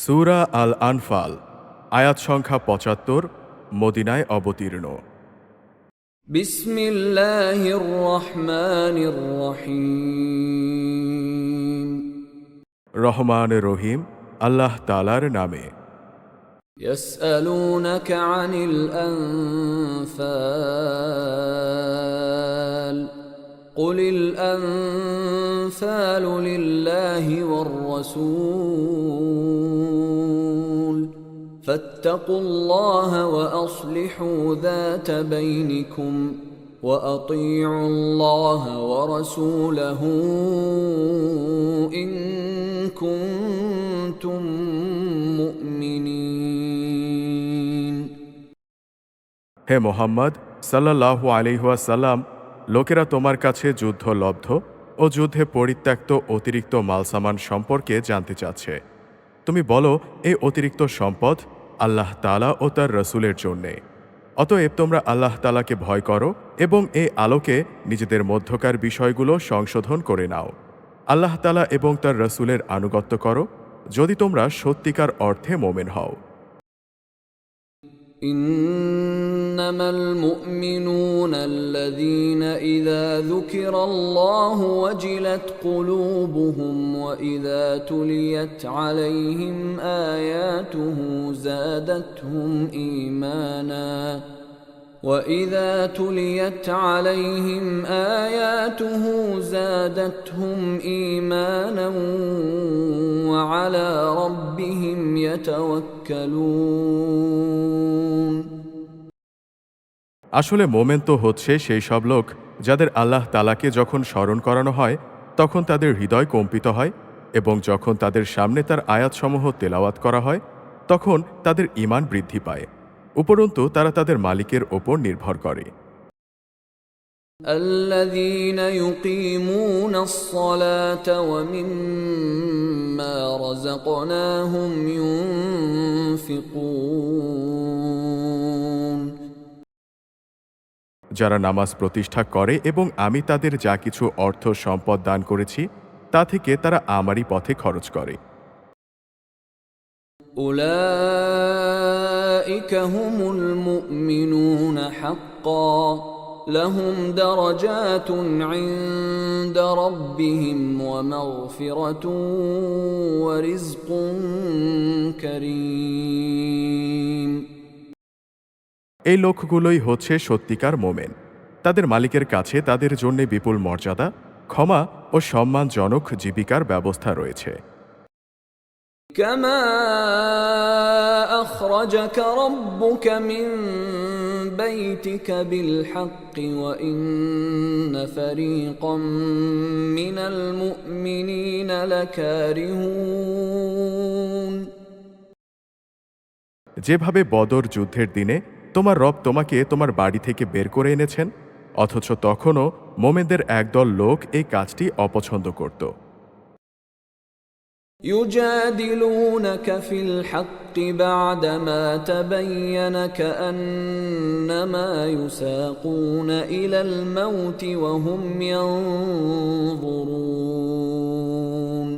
সূরা আল আনফাল আয়াত সংখ্যা ৭৫ মদিনায় অবতীর্ণ। বিসমিল্লাহির রহমানির রহিম। রহমান রহিম আল্লাহ তাআলার নামে। ইয়াসআলুনাকা আনিল আনফাল কুলিল আনফালু লিল্লাহি ওয়ার রাসূল ফাত্তাকুল্লাহা ওয়া আসলিহু যাতা বাইনিকুম ওয়া আতিউল্লাহা ওয়া রাসূলাহু ইন কুনতুম মুমিনিন। হে মুহাম্মদ সাল্লাল্লাহু আলাইহি ওয়াসাল্লাম, লোকেরা তোমার কাছে যুদ্ধলব্ধ ও যুদ্ধে পরিত্যক্ত অতিরিক্ত মালসামান সম্পর্কে জানতে চাচ্ছে। তুমি বলো, এই অতিরিক্ত সম্পদ আল্লাহ তাআলা ও তার রসূলের জন্যে। অতএব তোমরা আল্লাহ তাআলাকে ভয় করো এবং এই আলোকে নিজেদের মধ্যকার বিষয়গুলো সংশোধন করে নাও। আল্লাহ তাআলা এবং তার রসূলের আনুগত্য করো, যদি তোমরা সত্যিকার অর্থে মোমেন হও। ইন্নামাল মুমিনুনা আল্লাযীনা ইযা যুকিরাল্লাহু ওয়াজিলাত কুলুবুহুম ওয়া ইযা তুলিয়াত আলাইহিম আয়াতুহু যাদাতহুম ঈমানা وَإِذَا تُلِيَتْ عَلَيْهِمْ آيَاتُهُ زَادَتْهُمْ إِيمَانًا وَعَلَى رَبِّهِمْ يَتَوَكَّلُونَ। আসলে মোমেন তো হচ্ছে সেই সব লোক যাদের আল্লাহ তাআলাকে যখন স্মরণ করানো হয় তখন তাদের হৃদয় কম্পিত হয়, এবং যখন তাদের সামনে তার আয়াতসমূহ তেলাওয়াত করা হয় তখন তাদের ঈমান বৃদ্ধি পায়। উপরন্তু তারা তাদের মালিকের ওপর নির্ভর করে। الذين يقيمون الصلاة ومما رزقناهم ينفقون। যারা নামাজ প্রতিষ্ঠা করে এবং আমি তাদের যা কিছু অর্থ সম্পদ দান করেছি তা থেকে তারা আমারই পথে খরচ করে। أولئك هم المؤمنون حقا لهم درجات عند ربهم ومغفرة ورزق كريم। এই লোকগুলোই হচ্ছে সত্যিকার মোমেন। তাদের মালিকের কাছে তাদের জন্য বিপুল মর্যাদা, ক্ষমা ও সম্মানজনক জীবিকার ব্যবস্থা রয়েছে। كما أخرجك ربك من بيتك بالحق وإن فريقا من المؤمنين لكارهون। যেভাবে বদর যুদ্ধের দিনে তোমার রব তোমাকে তোমার বাড়ি থেকে বের করে এনেছেন, অথচ তখনও মোমেনদের একদল লোক এই কাজটি অপছন্দ করত। يجادلونك في الحق بعدما تبين كأنما يساقون إلى الموت وهم ينظرون।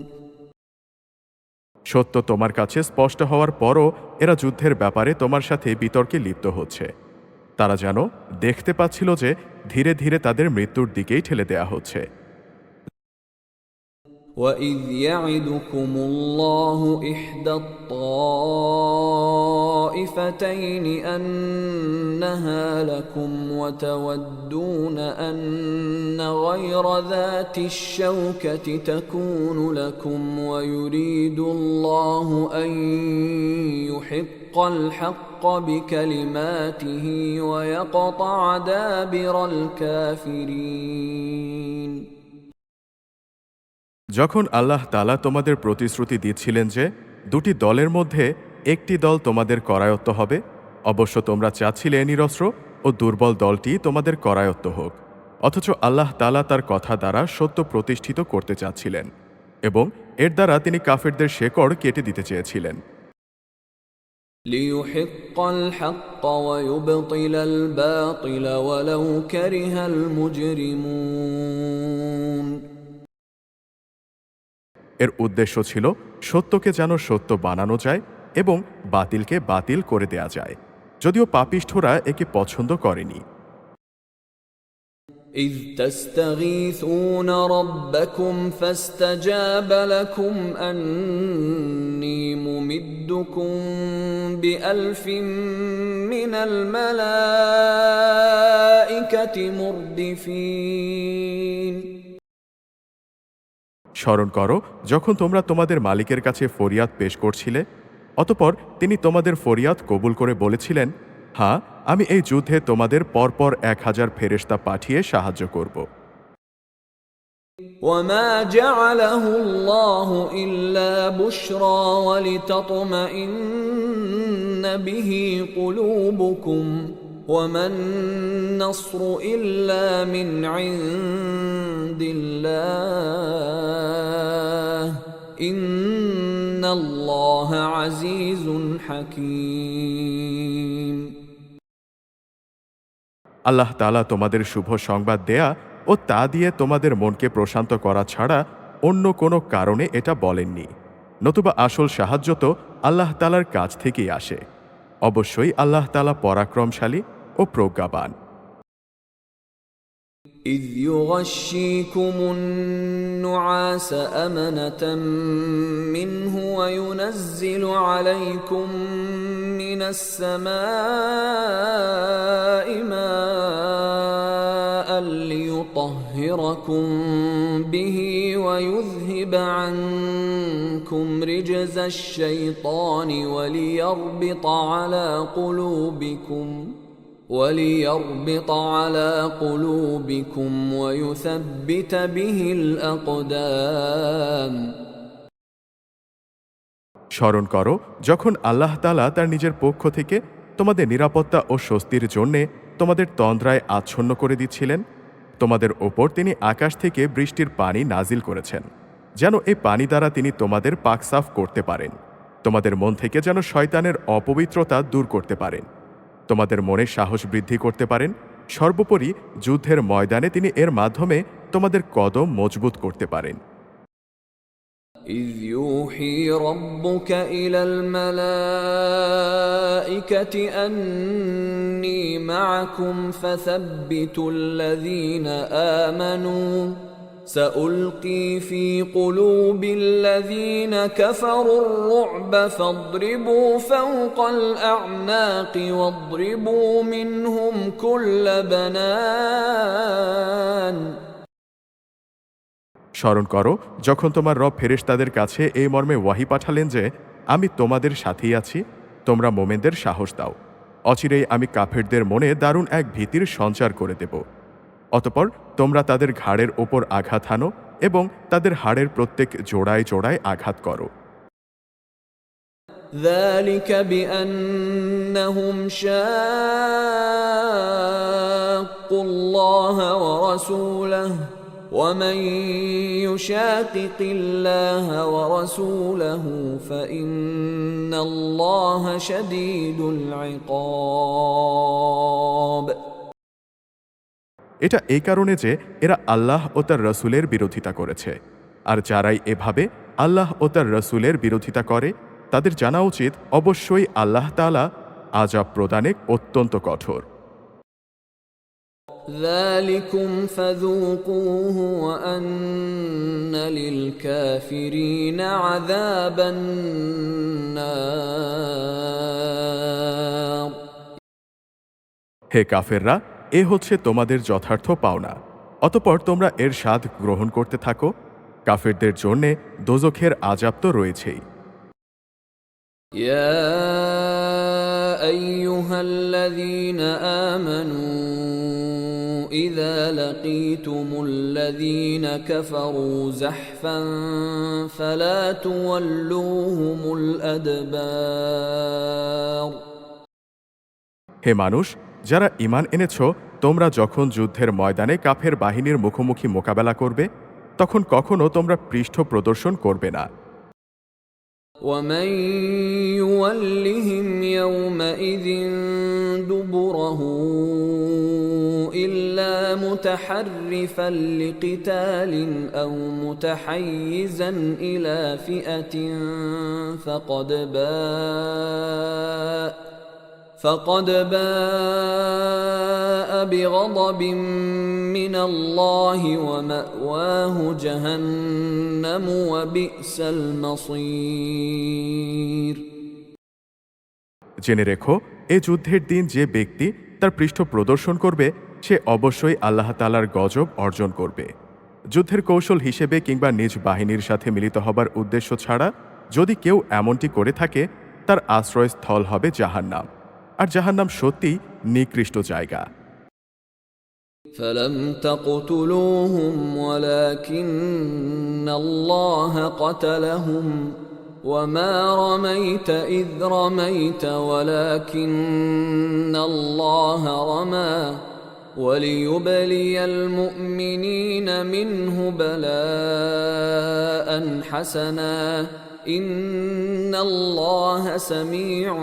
সত্য তোমার কাছে স্পষ্ট হওয়ার পরও এরা যুদ্ধের ব্যাপারে তোমার সাথে বিতর্কে লিপ্ত হচ্ছে। তারা যেন দেখতে পাচ্ছিল যে ধীরে ধীরে তাদের মৃত্যুর দিকেই ঠেলে দেয়া হচ্ছে। وَإِذْ يَعِدُكُمُ اللَّهُ إِحْدَى الطَّائِفَتَيْنِ أَنَّهَا لَكُمْ وَتَوَدُّونَ أَنَّ غَيْرَ ذَاتِ الشَّوْكَةِ تَكُونُ لَكُمْ وَيُرِيدُ اللَّهُ أَن يُحِقَّ الْحَقَّ بِكَلِمَاتِهِ وَيَقْطَعَ دَابِرَ الْكَافِرِينَ। যখন আল্লাহ তাআলা তোমাদের প্রতিশ্রুতি দিচ্ছিলেন যে দুটি দলের মধ্যে একটি দল তোমাদের করায়ত্ত হবে, অবশ্য তোমরা চাচ্ছিলে নিরস্ত্র ও দুর্বল দলটি তোমাদের করায়ত্ত হোক, অথচ আল্লাহ তাআলা তার কথা দ্বারা সত্য প্রতিষ্ঠিত করতে চাচ্ছিলেন এবং এর দ্বারা তিনি কাফেরদের শেকড় কেটে দিতে চেয়েছিলেন। ليحق الحق ويبطل الباطل ولو كره المجرمون। এর উদ্দেশ্য ছিল সত্যকে যেন সত্য বানানো যায় এবং বাতিলকে বাতিল করে দেয়া যায়, যদিও পাপিষ্ঠরা একে পছন্দ করেনি। إذ تستغيثون ربكم فاستجاب لكم أني ممدكم بألف من الملائكة مردفين স্মরণ করো যখন তোমরা তোমাদের মালিকের কাছে ফরিয়াদ পেশ করছিলে, অতঃপর তিনি তোমাদের ফরিয়াদ কবুল করে বলেছিলেন, হ্যাঁ, আমি এই যুদ্ধে তোমাদের পরপর 1000 ফেরেশতা পাঠিয়ে সাহায্য করব। وما جعله الله إلا بشرى ولتطمئن به قلوبكم وما النصر إلا من عند الله إن الله عزيز حكيم আল্লাহ তাআলা তোমাদের শুভ সংবাদ দেয়া ও তা দিয়ে তোমাদের মনকে প্রশান্ত করা ছাড়া অন্য কোনো কারণে এটা বলেননি, নতুবা আসল সাহায্য তো আল্লাহ তাআলার কাছ থেকেই আসে। অবশ্যই আল্লাহ তাআলা পরাক্রমশালী ও প্রজ্ঞাবান। إذ يغشيكم النعاس أمنة منه وينزل عليكم من السماء ماء ليطهركم به ويذهب عنكم رجز الشيطان وليربط على قلوبكم ويثبت به الأقدام স্মরণ করো যখন আল্লাহ তাআলা তার নিজের পক্ষ থেকে তোমাদের নিরাপত্তা ও স্বস্তির জন্যে তোমাদের তন্দ্রায় আচ্ছন্ন করে দিচ্ছিলেন। তোমাদের ওপর তিনি আকাশ থেকে বৃষ্টির পানি নাজিল করেছেন, যেন এই পানি দ্বারা তিনি তোমাদের পাক সাফ করতে পারেন, তোমাদের মন থেকে যেন শয়তানের অপবিত্রতা দূর করতে পারেন, তোমাদের মনে সাহস বৃদ্ধি করতে পারেন। সর্বোপরি যুদ্ধের ময়দানে তিনি এর মাধ্যমে তোমাদের কদম মজবুত করতে পারেন। إذ يوحي ربك إلى الملائكة أني معكم فثبتوا الذين آمنوا سألقي في قلوب الذين كفروا الرعب فاضربوا فوق الأعناق واضربوا منهم كل بنان স্মরণ করো যখন তোমার রব ফেরেশতাদের কাছে এই মর্মে ওয়াহি পাঠালেন যে, আমি তোমাদের সাথেই আছি, তোমরা মোমেনদের সাহস দাও। অচিরেই আমি কাফেরদের মনে দারুণ এক ভীতির সঞ্চার করে দেব। অতঃপর তোমরা তাদের ঘাড়ের ওপর আঘাত হানো এবং তাদের হাড়ের প্রত্যেক জোড়ায় জোড়ায় আঘাত করো। ذلك بأنهم شاقوا الله ورسوله ومن يشاقق الله ورسوله فإن الله شديد العقاب এটা এই কারণে যে এরা আল্লাহ ও তার রসুলের বিরোধিতা করেছে, আর যারাই এভাবে আল্লাহ ও তার রসুলের বিরোধিতা করে তাদের জানা উচিত অবশ্যই আল্লাহ তাআলা আযাব প্রদানে অত্যন্ত কঠোর। ذلكم فذوقوه وأن للكافرين عذاب النار হে কাফেররা, এ হচ্ছে তোমাদের যথার্থ পাওনা, অতঃপর তোমরা এর স্বাদ গ্রহণ করতে থাকো। কাফেরদের জন্যে দোজখের আযাব তো রয়েছেই। يا أيها الذين آمنوا إذا لقيتم الذين كفروا زحفا فلا تولوهم الأدبار হে মানুষ, যারা ঈমান এনেছ, তোমরা যখন যুদ্ধের ময়দানে কাফের বাহিনীর মুখোমুখি মোকাবেলা করবে তখন কখনো তোমরা পৃষ্ঠ প্রদর্শন করবে না। ومن يولهم يومئذ دبره إلا متحرفا لقتال أو متحيزا إلى فئة فقد باء بغضب من الله ومأواه جهنم وبئس المصير জেনে রেখো, এ যুদ্ধের দিন যে ব্যক্তি তার পৃষ্ঠ প্রদর্শন করবে সে অবশ্যই আল্লাহ তাআলার গজব অর্জন করবে। যুদ্ধের কৌশল হিসেবে কিংবা নিজ বাহিনীর সাথে মিলিত হবার উদ্দেশ্য ছাড়া যদি কেউ এমনটি করে থাকে তার আশ্রয়স্থল হবে জাহান্নাম, আর জাহান্নাম সত্যিই নিকৃষ্ট জায়গা। فلم تقتلوهم ولكن الله قتلهم وما رميت إذ رميت ولكن الله رمى وليبلي المؤمنين منه بلاء حسنا إن الله سميع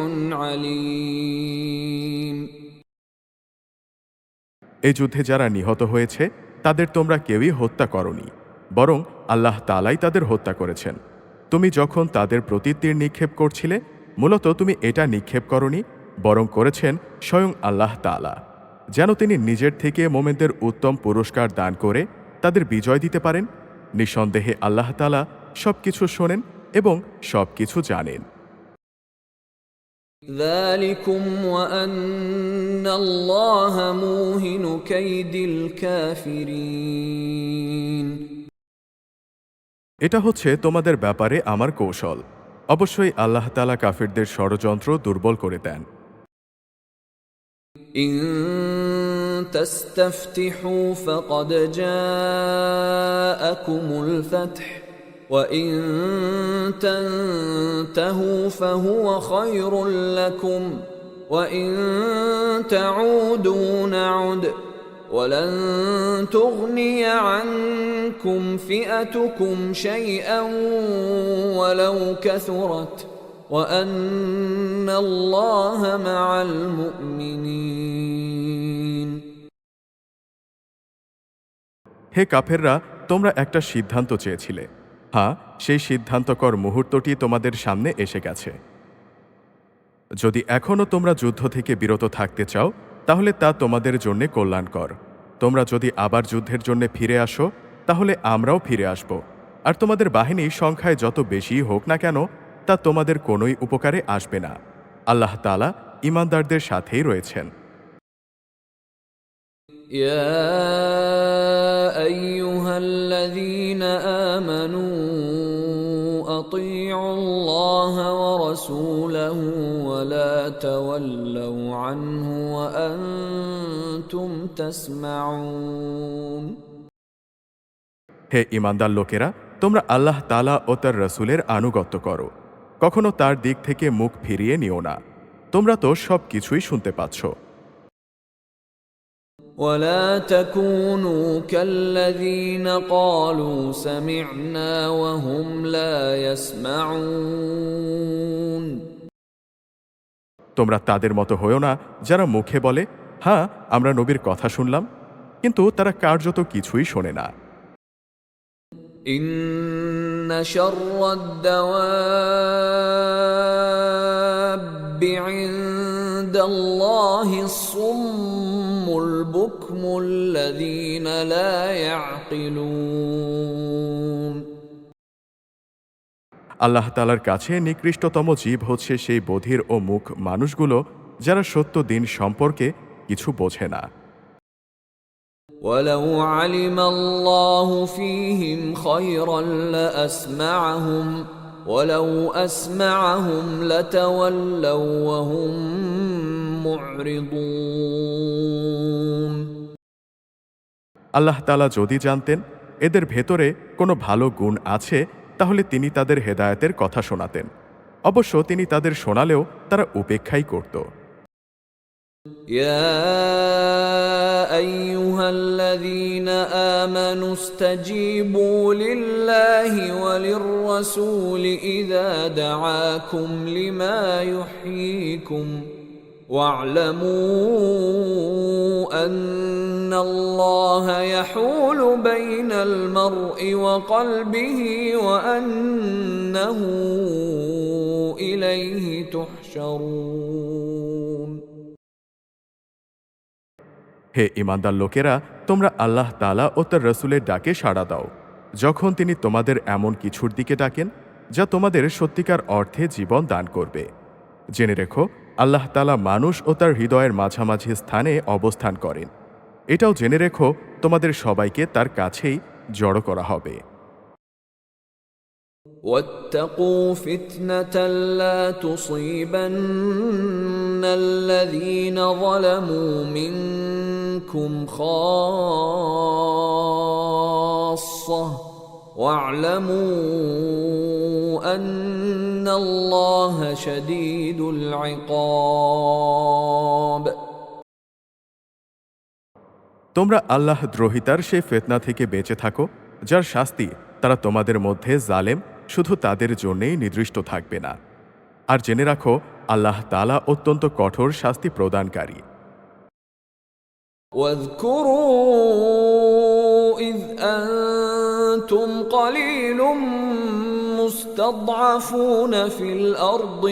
عليم এই যুদ্ধে যারা নিহত হয়েছে তাদের তোমরা কেউই হত্যা করনি, বরং আল্লাহ তাআলাই তাদের হত্যা করেছেন। তুমি যখন তাদের প্রতি তীর নিক্ষেপ করছিলে মূলত তুমি এটা নিক্ষেপ করনি, বরং করেছেন স্বয়ং আল্লাহ তাআলা, যেন তিনি নিজের থেকে মোমেনদের উত্তম পুরস্কার দান করে তাদের বিজয় দিতে পারেন। নিঃসন্দেহে আল্লাহ তাআলা সবকিছু শোনেন এবং সবকিছু জানেন। ذلكم وأن الله موهن كيد الكافرين এটা হচ্ছে তোমাদের ব্যাপারে আমার কৌশল। অবশ্যই আল্লাহ তাআলা কাফিরদের ষড়যন্ত্র দুর্বল করে দেন। إن تستفتحوا فقد جاءكم الفتح وإن تنتهوا فهو خير لكم وإن تعودوا نعد ولن تغني عنكم فئتكم شيئا ولو كثرت وأن الله مع المؤمنين হে কাফেররা, তোমরা একটা সিদ্ধান্ত চেয়েছিলে। হ্যাঁ, সেই সিদ্ধান্তকর মুহূর্তটি তোমাদের সামনে এসে গেছে। যদি এখনও তোমরা যুদ্ধ থেকে বিরত থাকতে চাও তাহলে তা তোমাদের জন্য কল্যাণকর। তোমরা যদি আবার যুদ্ধের জন্য ফিরে আসো তাহলে আমরাও ফিরে আসব, আর তোমাদের বাহিনী সংখ্যায় যত বেশি হোক না কেন তা তোমাদের কোনোই উপকারে আসবে না। আল্লাহ তাআলা ঈমানদারদের সাথেই রয়েছেন। يا أيها الذين آمنوا أطيعوا الله ورسوله ولا تولوا عنه وأنتم تسمعون হে ঈমানদার লোকেরা, তোমরা আল্লাহ তাআলা ও তার রাসূলের আনুগত্য করো, কখনো তার দিক থেকে মুখ ফিরিয়ে নিও না। তোমরা তো সব কিছুই শুনতে পাচ্ছ। ولا تكونوا كالذين قالوا سمعنا وهم لا يسمعون তোমরা তাদের মতো হয়েও না যারা মুখে বলে হ্যাঁ আমরা নবীর কথা শুনলাম, কিন্তু তারা কার্যত কিছুই শোনে না। إن شر الدواب عند الله الصم البكم الذين لا يعقلون আল্লাহ তাআলার কাছে নিকৃষ্টতম জীব হচ্ছে সেই বধির ও মুখ মানুষগুলো যারা সত্য দিন সম্পর্কে কিছু বোঝে না। ولو علم الله فيهم خيرا لأسمعهم ولو أسمعهم لتولوا وهم معرضون আল্লাহ তাআলা যদি জানতেন এদের ভেতরে কোনো ভালো গুণ আছে তাহলে তিনি তাদের হেদায়েতের কথা শোনাতেন। অবশ্য তিনি তাদের শোনালেও তারা উপেক্ষাই করত। يا أيها الذين آمنوا استجيبوا لله وللرسول إذا دعاكم لما يحييكم واعلموا أن الله يحول بين المرء وقلبه وأنه إليه تحشرون হে ঈমানদার লোকেরা, তোমরা আল্লাহ তাআলা ও তার রাসূলের ডাকে সাড়া দাও যখন তিনি তোমাদের এমন কিছুর দিকে ডাকেন যা তোমাদের সত্যিকার অর্থে জীবন দান করবে। জেনে রেখো, আল্লাহ তাআলা মানুষ ও তার হৃদয়ের মাঝামাঝি স্থানে অবস্থান করেন। এটাও জেনে রেখো, তোমাদের সবাইকে তার কাছেই জড়ো করা হবে। واتقوا فتنة لا تصيبن الذين ظلموا منكم خاصة واعلموا أن الله شديد العقاب তোমরা আল্লাহ দ্রোহিতার সেই ফিতনা থেকে বেঁচে থাকো যার শাস্তি তারা তোমাদের মধ্যে জালেম শুধু তাদের জন্যেই নির্দিষ্ট থাকবে না। আর জেনে রাখো, আল্লাহ তাআলা অত্যন্ত কঠোর শাস্তি প্রদানকারী। واذكروا إذ أنتم قليل مستضعفون في الأرض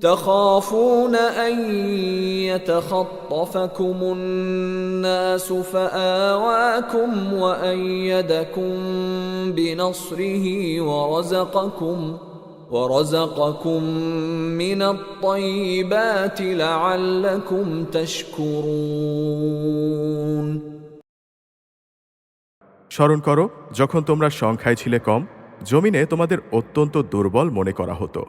تخافون أن يتخطفكم الناس فآواكم وأيدكم بنصره ورزقكم من الطيبات لعلكم تشكرون স্মরণ করো, যখন তোমরা সংখ্যায় ছিলে কম, জমিনে তোমাদের অত্যন্ত দুর্বল মনে করা হতো।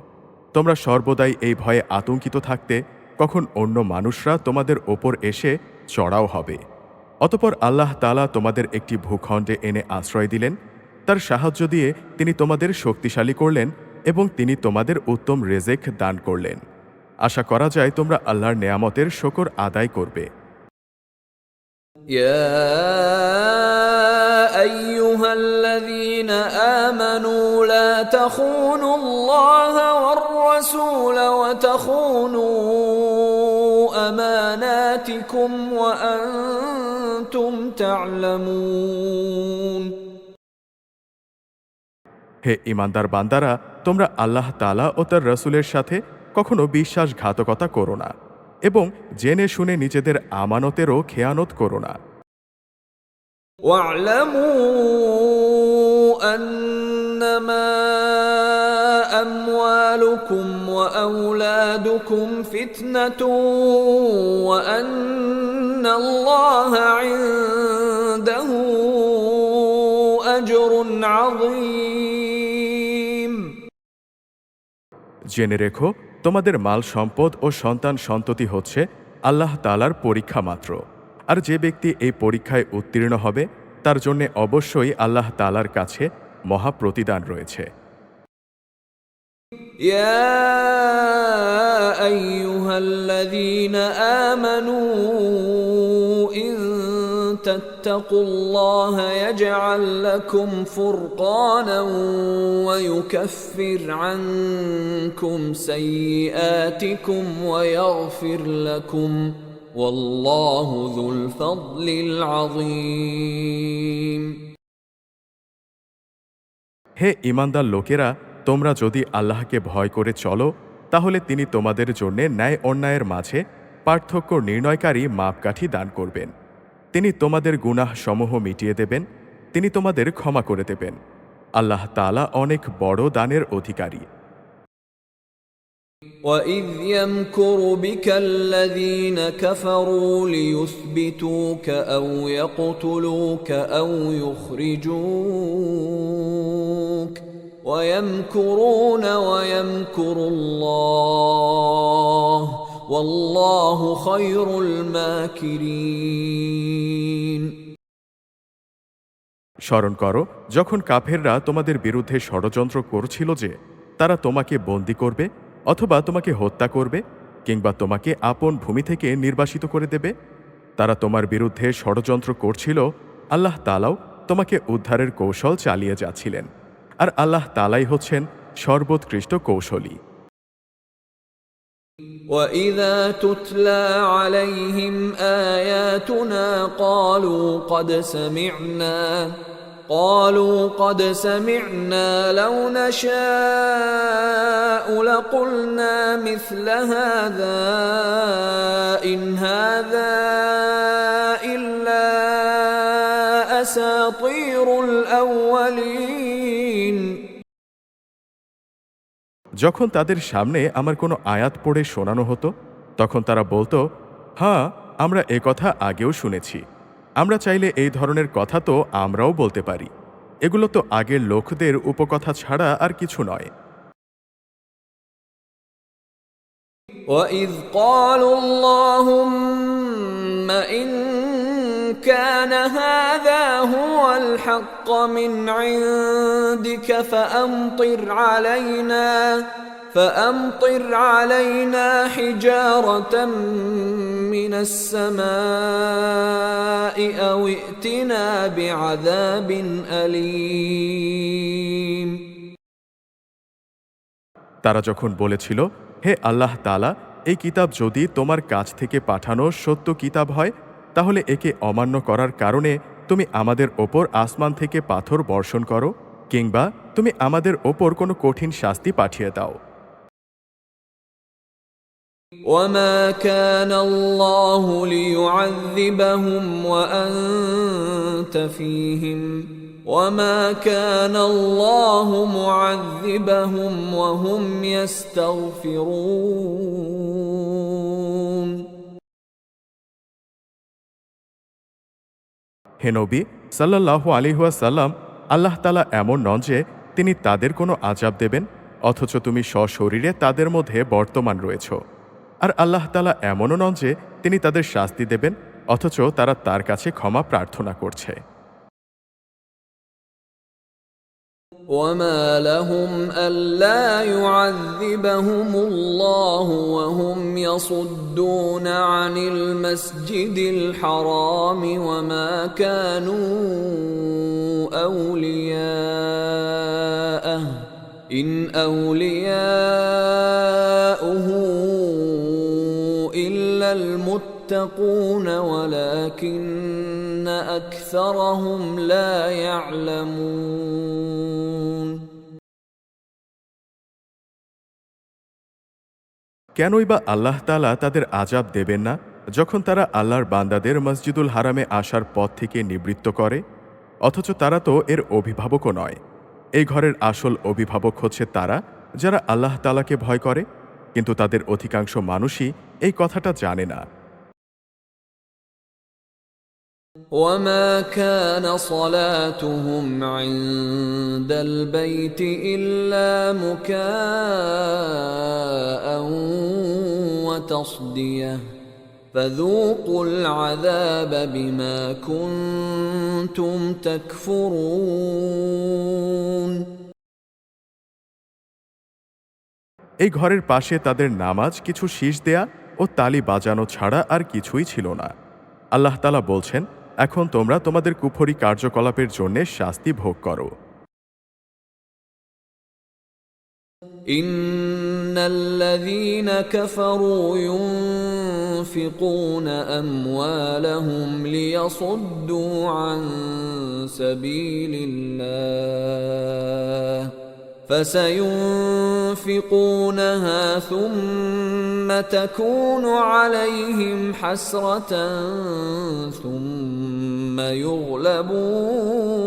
তোমরা সর্বদাই এই ভয়ে আতঙ্কিত থাকতে কখন অন্য মানুষরা তোমাদের ওপর এসে চড়াও হবে। অতঃপর আল্লাহ তাআলা তোমাদের একটি ভূখণ্ডে এনে আশ্রয় দিলেন, তার সাহায্য দিয়ে তিনি তোমাদের শক্তিশালী করলেন এবং তিনি তোমাদের উত্তম রেজেক দান করলেন। আশা করা যায় তোমরা আল্লাহর নেয়ামতের শুকর আদায় করবে। يا أيها الذين آمنوا لا تخونوا الله والرسول وتخونوا أماناتكم وأنتم تعلمون হে ঈমানদার বান্দারা, তোমরা আল্লাহ তাআলা ও তার রাসূলের সাথে কখনো বিশ্বাসঘাতকতা করো না এবং জেনে শুনে নিজেদের আমানতেরও খেয়ানত করো না। واعلموا أنما أموالكم وأولادكم فتنة وأن الله عنده أجر عظيم জেনে রেখো, তোমাদের মাল সম্পদ ও সন্তান সন্ততি হচ্ছে আল্লাহ তাআলার পরীক্ষা মাত্র। আর যে ব্যক্তি এই পরীক্ষায় উত্তীর্ণ হবে তার জন্য অবশ্যই আল্লাহ তাআলার কাছে মহা প্রতিদান রয়েছে। يا أيها الذين آمنوا إن تتقوا الله يجعل لكم فرقانا ويكفر عنكم سيئاتكم ويغفر لكم والله ذو الفضل العظيم হে ঈমানদার লোকেরা, তোমরা যদি আল্লাহকে ভয় করে চলো তাহলে তিনি তোমাদের জন্য ন্যায় অন্যায়ের মাঝে পার্থক্য নির্ণয়কারী মাপকাঠি দান করবেন। তিনি তোমাদের গুনাহ সমূহ মিটিয়ে দেবেন, তিনি তোমাদের ক্ষমা করে দেবেন। আল্লাহ তাআলা অনেক বড় দানের অধিকারী। وَإِذْ يَمْكُرُ بِكَ الَّذِينَ كَفَرُوا لِيُثْبِتُوكَ أَوْ يَقْتُلُوكَ أَوْ يُخْرِجُوكَ وَيَمْكُرُونَ وَيَمْكُرُ اللَّهُ وَاللَّهُ خَيْرُ الْمَاكِرِينَ স্মরণ করো, যখন কাফেররা তোমাদের বিরুদ্ধে ষড়যন্ত্র করছিল যে তারা তোমাকে বন্দী করবে অথবা তোমাকে হত্যা করবে কিংবা তোমাকে আপন ভূমি থেকে নির্বাসিত করে দেবে। তারা তোমার বিরুদ্ধে ষড়যন্ত্র করছিল, আল্লাহ তাআলাও তোমাকে উদ্ধারের কৌশল চালিয়ে যাচ্ছিলেন। আর আল্লাহ তাআলাই হচ্ছেন সর্বোৎকৃষ্ট কৌশলী। وإذا تتلى عليهم آياتنا قالوا قد سمعنا لو نشاء لقلنا مثل هذا إن هذا إلا أساطير الأولين। যখন তাদের সামনে আমার কোনো আয়াত পড়ে শোনানো হতো তখন তারা বলতো, হ্যাঁ, আমরা এ কথা আগেও শুনেছি, আমরা চাইলে এই ধরনের কথা তো আমরাও বলতে পারি, এগুলো তো আগের লোকদের উপকথা ছাড়া আর কিছু নয়। وَإِذْ قَالُوا اللَّهُمَّ إِن كَانَ هَذَا هُوَ الْحَقَّ مِنْ عِندِكَ فَأَمْطِرْ عَلَيْنَا حِجَارَةً مِّنَ السَّمَاءِ أَوْ ائْتِنَا بِعَذَابٍ أَلِيمٍ। তারা যখন বলেছিল, হে আল্লাহ তাআলা, এই কিতাব যদি তোমার কাছ থেকে পাঠানো সত্য কিতাব হয় তাহলে একে অমান্য করার কারণে তুমি আমাদের ওপর আসমান থেকে পাথর বর্ষণ করো, কিংবা তুমি আমাদের ওপর কোনো কঠিন শাস্তি পাঠিয়ে দাও। وَمَا كَانَ اللَّهُ لِيُعَذِّبَهُمْ وَأَنْتَ فِيهِمْ وَمَا كَانَ اللَّهُ مُعَذِّبَهُمْ وَهُمْ يَسْتَغْفِرُونَ। হে নবী সাল্লাল্লাহু আলাইহি ওয়াসাল্লাম, আল্লাহ তাআলা এমন নন যে তিনি তাদের কোনো আযাব দেবেন অথচ তুমি সশরীরে তাদের মধ্যে বর্তমান রয়েছ, আর আল্লাহ তাআলা এমনও নন যে তিনি তাদের শাস্তি দেবেন অথচ তারা তার কাছে ক্ষমা প্রার্থনা করছে। وَمَا لَهُمْ أَلَّا يُعَذِّبَهُمُ اللَّهُ وَهُمْ يَصُدُّونَ عَنِ الْمَسْجِدِ الْحَرَامِ وَمَا كَانُوا أَوْلِيَاءَهُ إِنْ أَوْلِيَاؤُهُ إِلَّا الْمُتَّقُونَ وَلَكِنَّ أَكْثَرَهُمْ لَا يَعْلَمُونَ। কেনই বা আল্লাহ তাআলা তাদের আযাব দেবেন না যখন তারা আল্লাহর বান্দাদের মসজিদুল হারামে আসার পথ থেকে নিবৃত্ত করে, অথচ তারা তো এর অভিভাবকও নয়। এই ঘরের আসল অভিভাবক হচ্ছে তারা যারা আল্লাহ তাআলাকে ভয় করে, কিন্তু তাদের অধিকাংশ মানুষই এই কথাটা জানে না। وَمَا كَانَ صَلَاتُهُمْ عِندَ الْبَيْتِ إِلَّا مُكَاءً وَتَصْدِيَةً فَذُوقُوا الْعَذَابَ بِمَا كُنتُمْ تَكْفُرُونَ। এই ঘরের পাশে তাদের নামাজ কিছু শীষ দেয়া ও তালি বাজানো ছাড়া আর কিছুই ছিল না। আল্লাহ তাআলা বলছেন, এখন তোমরা তোমাদের কুফরি কার্যকলাপের জন্য শাস্তি ভোগ করো। ইন্নাল্লাযীনা কাফারু ইউনফিকুনা আমওয়ালাহুম লিয়াসুদ্দু আন সাবিলিল্লাহ فسينفقونها ثم تكون عليهم حسرة ثم يغلبون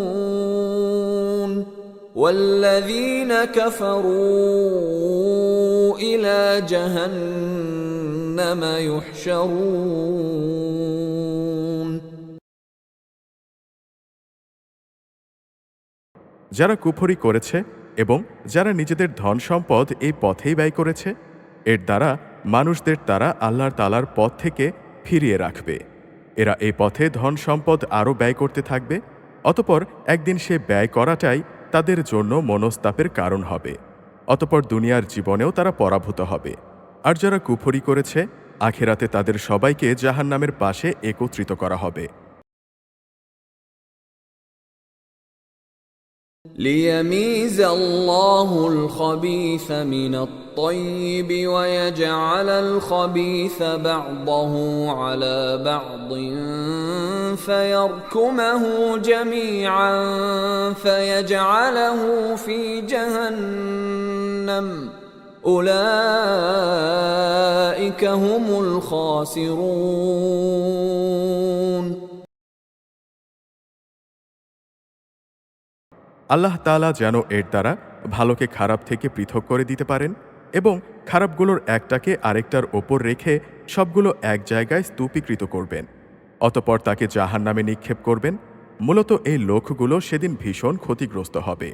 والذين كفروا إلى جهنم يحشرون। যারা কুফরি করেছে এবং যারা নিজেদের ধন সম্পদ এই পথেই ব্যয় করেছে, এর দ্বারা মানুষদের তারা আল্লাহর তাআলার পথ থেকে ফিরিয়ে রাখবে। এরা এই পথে ধন সম্পদ আরও ব্যয় করতে থাকবে, অতঃপর একদিন সে ব্যয় করাটাই তাদের জন্য মনস্তাপের কারণ হবে। অতঃপর দুনিয়ার জীবনেও তারা পরাভূত হবে। আর যারা কুফরি করেছে, আখিরাতে তাদের সবাইকে জাহান্নামের পাশে একত্রিত করা হবে। ليميز الله الخبيث من الطيب ويجعل الخبيث بعضه على بعض فيركمه جميعا فيجعله في جهنم أولئك هم الخاسرون আল্লাহ তাআলা যেন এর দ্বারা ভালোকে খারাপ থেকে পৃথক করে দিতে পারেন এবং খারাপগুলোর একটাকে আরেকটার ওপর রেখে সবগুলো এক জায়গায় স্তূপীকৃত করবেন, অতঃপর তাকে জাহান্নামে নিক্ষেপ করবেন। মূলত এই লোকগুলো সেদিন ভীষণ ক্ষতিগ্রস্ত হবে।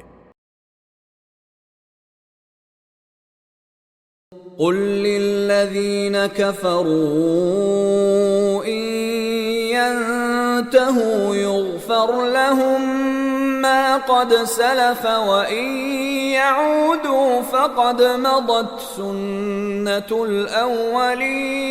قل للذين كفروا إن ينتهوا يغفر لهم ما قد سلف وإن يعودوا فقد مضت سنة الأولين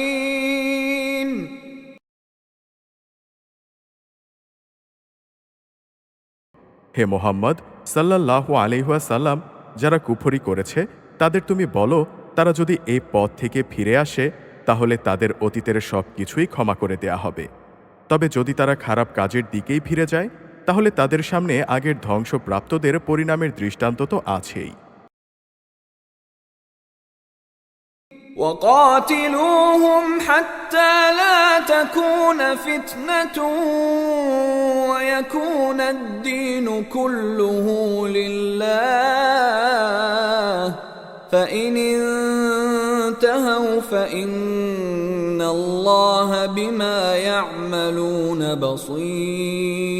হে মোহাম্মদ সাল্লাল্লাহু আলাইহি ওয়াসাল্লাম, যারা কুফরি করেছে তাদের তুমি বলো, তারা যদি এই পথ থেকে ফিরে আসে তাহলে তাদের অতীতের সব কিছুই ক্ষমা করে দেয়া হবে। তবে যদি তারা খারাপ কাজের দিকেই ফিরে যায় তাহলে তাদের সামনে আগের ধ্বংসপ্রাপ্তদের পরিণামের দৃষ্টান্ত তো আছেই। وقاتلوهم حتى لا تكون فتنة ويكون الدين كله لله فإن انتهوا فإن الله بما يعملون بصير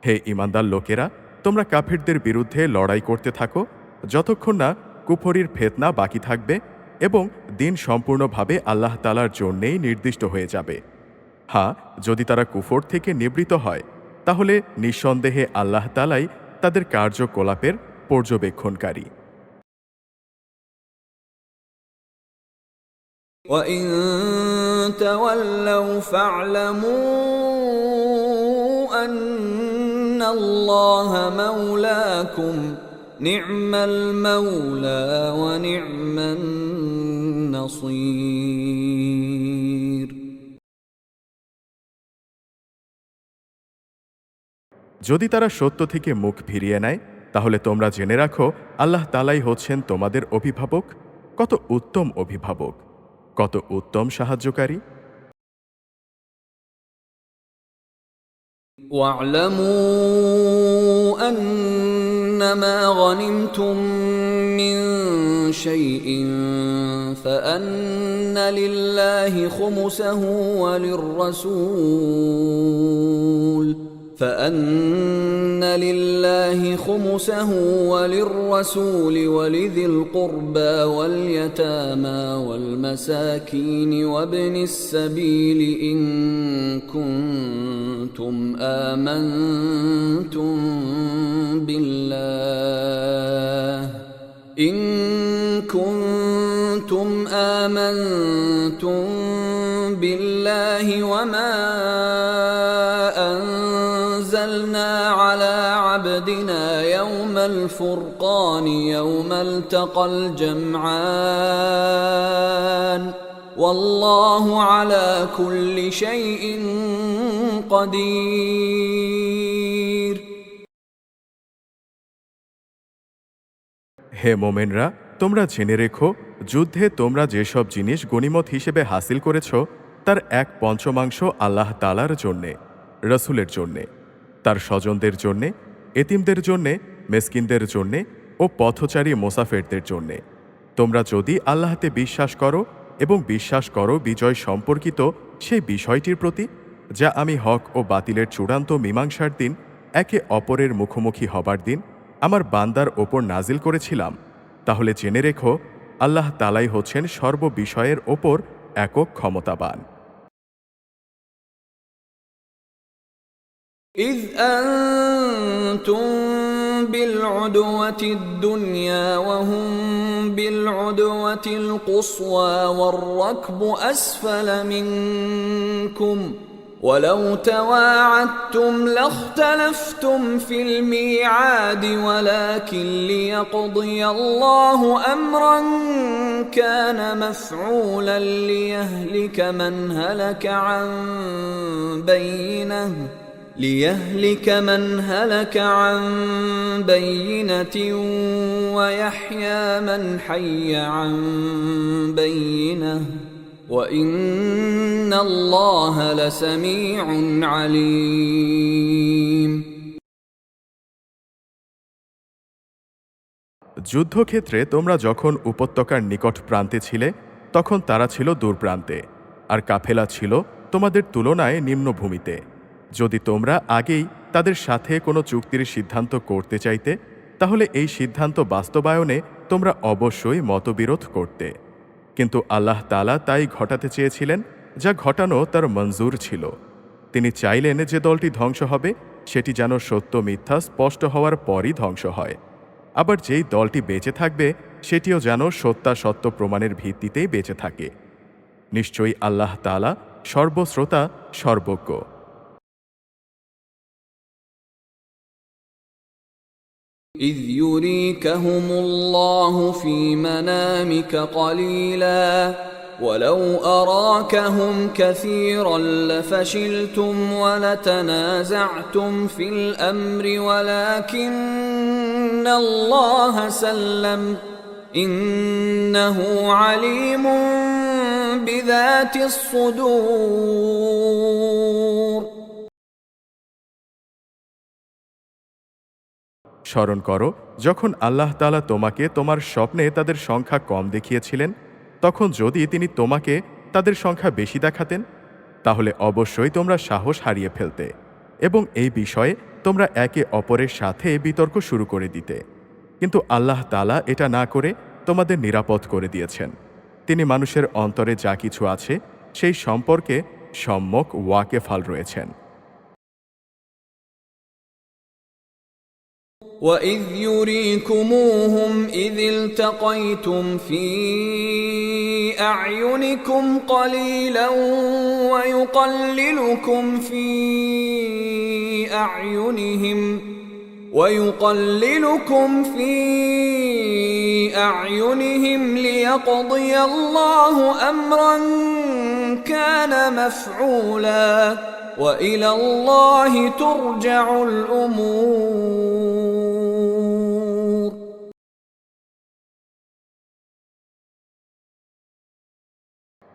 হে ঈমানদার লোকেরা, তোমরা কাফিরদের বিরুদ্ধে লড়াই করতে থাকো যতক্ষণ না কুফরির ফিতনা বাকি থাকবে এবং দিন সম্পূর্ণভাবে আল্লাহ তাআলার জন্যেই নির্দিষ্ট হয়ে যাবে। হ্যাঁ, যদি তারা কুফর থেকে নিবৃত হয় তাহলে নিঃসন্দেহে আল্লাহ তাআলাই তাদের কার্যকলাপের পর্যবেক্ষণকারী। وَإِن تَوَلَّوْا فَاعْلَمُوا أَنَّ اللَّهَ مَوْلَاكُمْ نِعْمَ الْمَوْلَى وَنِعْمَ النَّصِيرُ যদি তারা সত্য থেকে মুখ ফিরিয়ে নেয় তাহলে তোমরা জেনে রাখো আল্লাহ তাআলাই হচ্ছেন তোমাদের অভিভাবক, কত উত্তম অভিভাবক, কত উত্তম সাহায্যকারী। واعلموا أنما غنمتم من شيء فأن لله خمسه وللرسول ولذي القربى واليتامى والمساكين وابن السبيل إن كنتم آمنتم بالله وما أنزلنا على عبدنا يوم الفرقان يوم التقى الجمعان والله على كل شيء قدير হে মোমেনরা, তোমরা জেনে রেখো যুদ্ধে তোমরা যেসব জিনিস গনিমত হিসেবে হাসিল করেছ তার 1/5 আল্লাহ তাআলার জন্যে, রসুলের জন্যে, তার স্বজনদের জন্যে, এতিমদের জন্যে, মেসকিনদের জন্যে ও পথচারী মোসাফেরদের জন্যে। তোমরা যদি আল্লাহতে বিশ্বাস করো এবং বিশ্বাস করো বিজয় সম্পর্কিত সেই বিষয়টির প্রতি যা আমি হক ও বাতিলের চূড়ান্ত মীমাংসার দিন একে অপরের মুখোমুখি হবার দিন আমার বান্দার ওপর নাজিল করেছিলাম, তাহলে জেনে রেখো আল্লাহ তাআলাই হচ্ছেন সর্ববিষয়ের ওপর একক ক্ষমতাবান। إذ أنتم بالعدوة الدنيا وهم بالعدوة القصوى والركب أسفل منكم ولو تواعدتم لاختلفتم في الميعاد ولكن ليقضي الله أمرا كان مفعولا ليهلك من هلك عن بينة ويحيى من حي عن بينة وإن الله لسميع عليم যুদ্ধক্ষেত্রে তোমরা যখন উপত্যকার নিকট প্রান্তে ছিলে তখন তারা ছিল দূর প্রান্তে, আর কাফেলা ছিল তোমাদের তুলনায় নিম্নভূমিতে। যদি তোমরা আগেই তাদের সাথে কোনো চুক্তির সিদ্ধান্ত করতে চাইতে, তাহলে এই সিদ্ধান্ত বাস্তবায়নে তোমরা অবশ্যই মতবিরোধ করতে। কিন্তু আল্লাহ তাআলা তাই ঘটাতে চেয়েছিলেন যা ঘটানো তার মঞ্জুর ছিল। তিনি চাইলেন যে দলটি ধ্বংস হবে সেটি যেন সত্য মিথ্যা স্পষ্ট হওয়ার পরই ধ্বংস হয়, আবার যেই দলটি বেঁচে থাকবে সেটিও যেন সত্যাসত্য প্রমাণের ভিত্তিতেই বেঁচে থাকে। নিশ্চয়ই আল্লাহ তাআলা সর্বশ্রোতা, সর্বজ্ঞ। إذ يريكهم الله في منامك قليلا ولو أراكهم كثيرا لفشلتم ولتنازعتم في الأمر ولكن الله سلم إنه عليم بذات الصدور স্মরণ করো যখন আল্লাহ তাআলা তোমাকে তোমার স্বপ্নে তাদের সংখ্যা কম দেখিয়েছিলেন, তখন যদি তিনি তোমাকে তাদের সংখ্যা বেশি দেখাতেন তাহলে অবশ্যই তোমরা সাহস হারিয়ে ফেলতে এবং এই বিষয়ে তোমরা একে অপরের সাথে বিতর্ক শুরু করে দিতে। কিন্তু আল্লাহ তাআলা এটা না করে তোমাদের নিরাপদ করে দিয়েছেন। তিনি মানুষের অন্তরে যা কিছু আছে সেই সম্পর্কে সম্যক ওয়াকেফাল রয়েছেন। وَإِذْ يُرِيكُمُوهُمْ إِذِ الْتَقَيْتُمْ فِي أَعْيُنِكُمْ قَلِيلًا وَيُقَلِّلُكُمْ فِي أَعْيُنِهِمْ لِيَقْضِيَ اللَّهُ أَمْرًا كَانَ مَفْعُولًا وَإِلَى اللَّهِ تُرْجَعُ الْأُمُورُ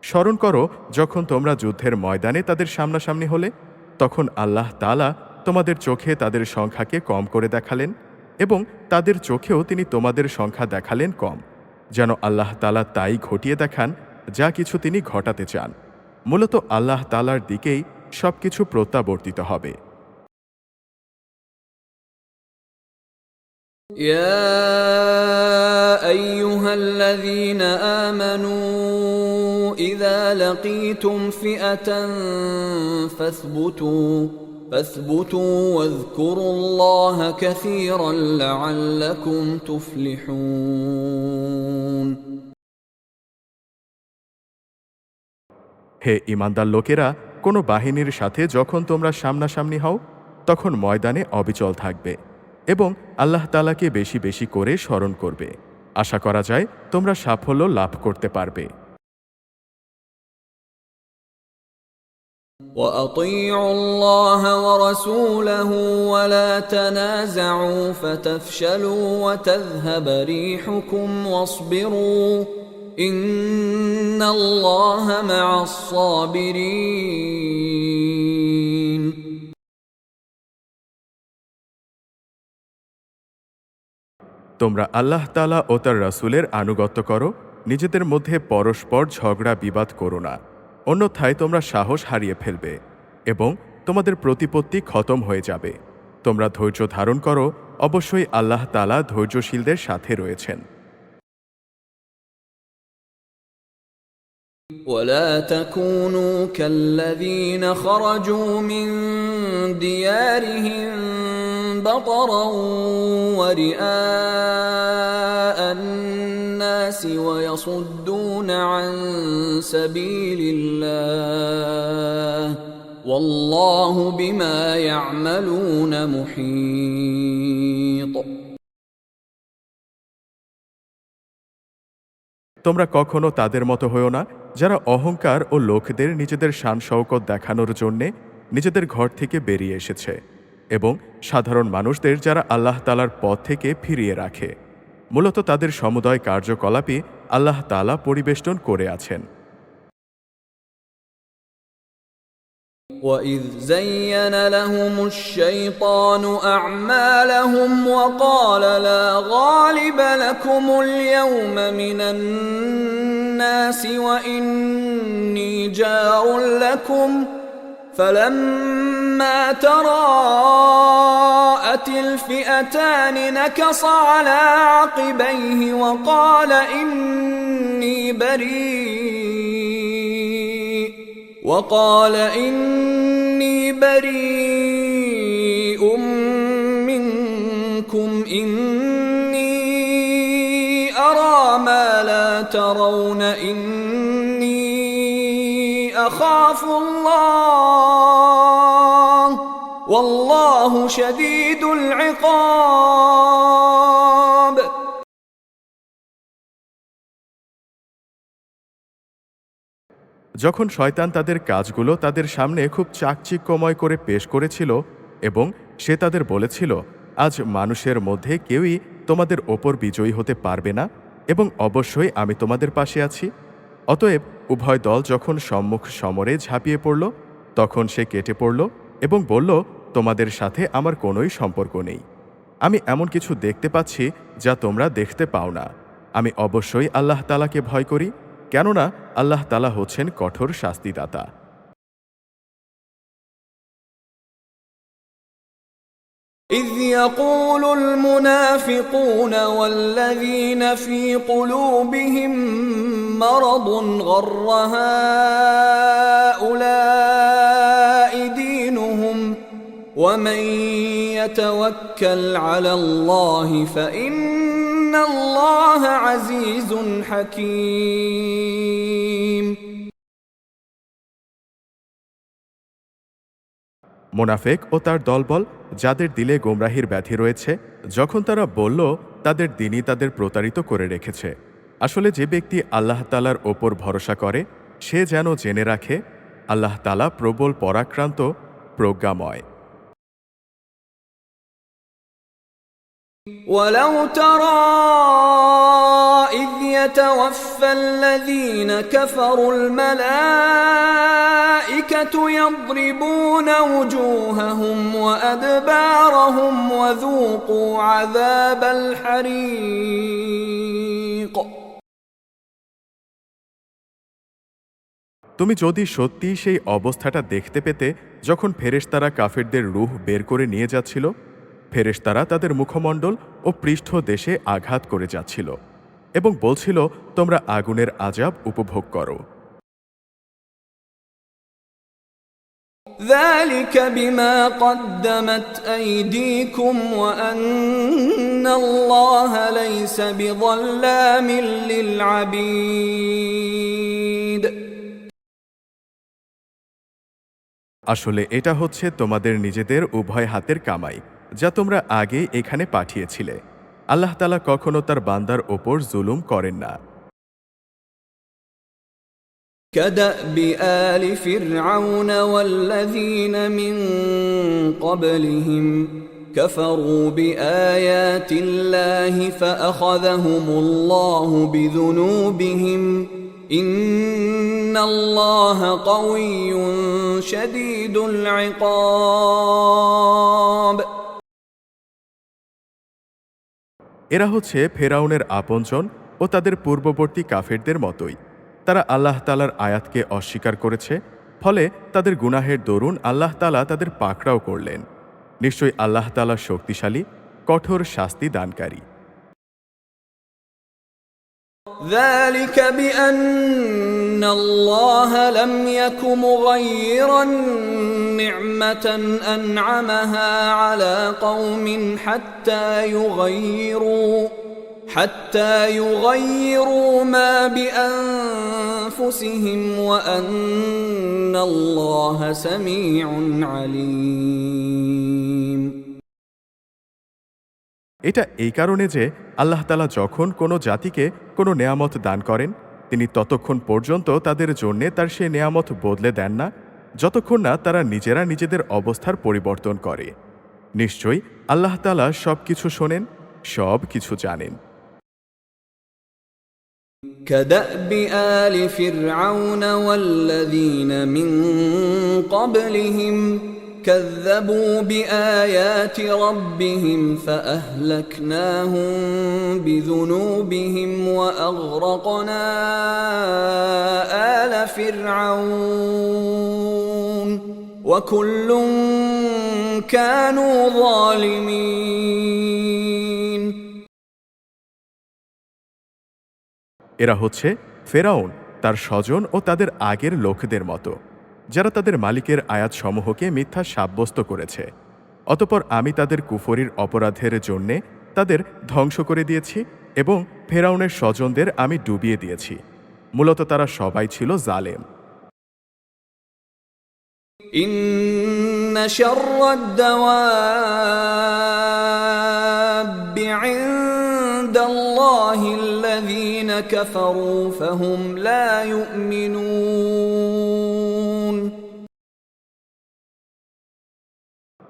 স্মরণ করো যখন তোমরা যুদ্ধের ময়দানে তাদের সামনাসামনি হলে, তখন আল্লাহ তাআলা তোমাদের চোখে তাদের সংখ্যাকে কম করে দেখালেন এবং তাদের চোখেও তিনি তোমাদের সংখ্যা দেখালেন কম, যেন আল্লাহ তাআলা তাই ঘটিয়ে দেখান যা কিছু তিনি ঘটাতে চান। মূলত আল্লাহ তাআলার দিকেই সবকিছু প্রত্যাবর্তিত হবে। يا أيها الذين آمنوا إذا لقيتم فئة فاثبتوا واذكروا الله كثيرا لعلكم تفلحون হে ঈমানদার লোকেরা, কোনো বাহিনীর সাথে যখন তোমরা সামনাসামনি হও তখন ময়দানে অবিচল থাকবে এবং আল্লাহ তাআলাকে বেশি বেশি করে স্মরণ করবে। আশা করা যায় তোমরা সাফল্য লাভ করতে পারবে। وأطيعوا الله ورسوله ولا تنازعوا فتفشلوا وتذهب ريحكم واصبروا إن الله مع الصابرين তোমরা আল্লাহ তাআলা ও তার রাসূলের আনুগত্য করো, নিজেদের মধ্যে পরস্পর ঝগড়া বিবাদ করো না, অন্যথায় তোমরা সাহস হারিয়ে ফেলবে এবং তোমাদের প্রতিপত্তি খতম হয়ে যাবে। তোমরা ধৈর্য ধারণ করো, অবশ্যই আল্লাহ তাআলা ধৈর্যশীলদের সাথে রয়েছেন। ولا تكونوا كالذين خرجوا من ديارهم بطرا ورئاء الناس ويصدون عن سبيل الله والله بما يعملون محيط তোমরা কখনো তাদের মতো হও না যারা অহংকার ও লোকদের নিজেদের শান শওকত দেখানোর জন্যে নিজেদের ঘর থেকে বেরিয়ে এসেছে এবং সাধারণ মানুষদের যারা আল্লাহ তাআলার পথ থেকে ফিরিয়ে রাখে। মূলত তাদের সমুদয় কার্যকলাপই আল্লাহ তাআলা পরিবেষ্টন করে আছেন। وَإِذْ زَيَّنَ لَهُمُ الشَّيْطَانُ أَعْمَالَهُمْ وَقَالَ لَا غَالِبَ لَكُمُ الْيَوْمَ مِنَ النَّاسِ وَإِنِّي جَارٌ لَكُمْ فَلَمَّا تَرَاءَتِ الْفِئَتَانِ نَكَصَ عَلَى عَقِبَيْهِ وقال إني بريء منكم إني أرى ما لا ترون إني أخاف الله والله شديد العقاب যখন শয়তান তাদের কাজগুলো তাদের সামনে খুব চাকচিক্যময় করে পেশ করেছিল এবং সে তাদের বলেছিল, আজ মানুষের মধ্যে কেউই তোমাদের ওপর বিজয়ী হতে পারবে না এবং অবশ্যই আমি তোমাদের পাশে আছি। অতএব উভয় দল যখন সম্মুখ সমরে ঝাঁপিয়ে পড়ল তখন সে কেটে পড়ল এবং বলল, তোমাদের সাথে আমার কোনোই সম্পর্ক নেই। আমি এমন কিছু দেখতে পাচ্ছি যা তোমরা দেখতে পাও না। আমি অবশ্যই আল্লাহ তাআলাকে ভয় করি, কেননা আল্লাহ তাআলা হচ্ছেন কঠোর শাস্তিদাতা। إذ يقول المنافقون والذين في قلوبهم مرض غر هؤلاء دينهم ومن يتوكل على الله فإن الله عزيز حكيم মোনাফেক ও তার দলবল যাদের দিলে গোমরাহির ব্যাধি রয়েছে, যখন তারা বলল তাদের দিনই তাদের প্রতারিত করে রেখেছে, আসলে যে ব্যক্তি আল্লাহ তাআলার ওপর ভরসা করে সে যেন জেনে রাখে আল্লাহ তাআলা প্রবল পরাক্রান্ত, প্রজ্ঞাময়। ولو ترى إذ يتوفى الذين كفروا الملائكة يضربون وجوههم وأدبارهم وذوقوا عذاب الحريق তুমি যদি সত্যি সেই অবস্থাটা দেখতে পেতে যখন ফেরেশতারা কাফেরদের রূহ বের করে নিয়ে যাচ্ছিল, ফেরেশতারা তাদের মুখমণ্ডল ও পৃষ্ঠ দেশে আঘাত করে যাচ্ছিল এবং বলছিল, তোমরা আগুনের আযাব উপভোগ করো। ذلك بما قدمت أيديكم وأن الله ليس بظلام للعبيد আসলে এটা হচ্ছে তোমাদের নিজেদের উভয় হাতের কামাই, যা তোমরা আগে এখানে পাঠিয়েছিলে। আল্লাহ তাআলা কখনো তার বান্দার ওপর জুলুম করেন না। كدأب آل فرعون والذين من قبلهم كفروا بآيات الله فأخذهم الله بذنوبهم إن الله قوي شديد العقاب এরা হচ্ছে ফেরাউনের আপনজন ও তাদের পূর্ববর্তী কাফেরদের মতোই। তারা আল্লাহ তাআলার আয়াতকে অস্বীকার করেছে, ফলে তাদের গুনাহের দরুন আল্লাহ তাআলা তাদের পাকড়াও করলেন। নিশ্চয়ই আল্লাহ তাআলা শক্তিশালী, কঠোর শাস্তি দানকারী। ذلك بأن الله لم يك مغيرا نعمة أنعمها على قوم حتى يغيروا ما بأنفسهم وأن الله سميع عليم. এটা এই কারণে যে আল্লাহ তাআলা যখন কোনো জাতিকে কোনো নেয়ামত দান করেন তিনি ততক্ষণ পর্যন্ত তাদের জন্যে তার সে নেয়ামত বদলে দেন না যতক্ষণ না তারা নিজেরা নিজেদের অবস্থার পরিবর্তন করে। নিশ্চয়ই আল্লাহ তাআলা সব কিছু শোনেন, সব কিছু জানেন। كدأب آل فرعون والذين من قبلهم كذبوا بآيات ربهم فأهلكناهم بذنوبهم وأغرقنا آل فرعون وكل كانوا ظالمين. এরা হচ্ছে ফেরাউন, তার স্বজন ও তাদের আগের লোকদের মতো যারা তাদের মালিকের আয়াতসমূহকে মিথ্যা সাব্যস্ত করেছে। অতঃপর আমি তাদের কুফরির অপরাধের জন্যে তাদের ধ্বংস করে দিয়েছি এবং ফেরাউনের স্বজনদের আমি ডুবিয়ে দিয়েছি। মূলত তারা সবাই ছিল জালেম। ইন্না শাররাদ-দাওয়াবি ইনদাল্লাহিল্লাযীনা কাফারু ফাহুম লা ইউমিনুন।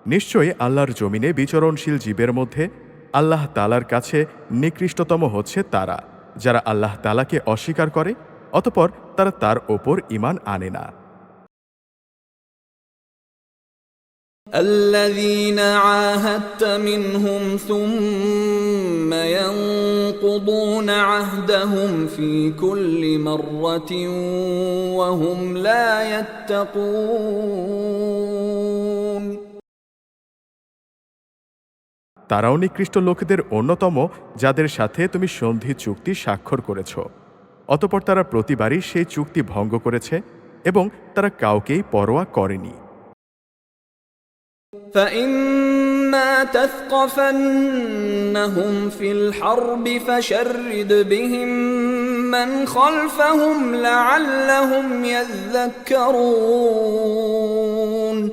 নিশ্চয়ই আল্লাহর জমিনে বিচরণশীল জীবের মধ্যে আল্লাহ তাআলার কাছে নিকৃষ্টতম হচ্ছে তারা যারা আল্লাহ তাআলাকে অস্বীকার করে অতঃপর তারা তার ওপর ঈমান আনে না। الذين عاهدت منهم ثم ينقضون عهدهم في كل مرة وهم لا يتقون. তারাও নিকৃষ্ট লোকদের অন্যতম যাদের সাথে তুমি সন্ধি চুক্তি স্বাক্ষর করেছ অতঃপর তারা প্রতিবারই সেই চুক্তি ভঙ্গ করেছে এবং তারা কাউকেই পরোয়া করেনি। فإما تثقفنهم في الحرب فشرد بهم من خلفهم لعلهم يذكرون.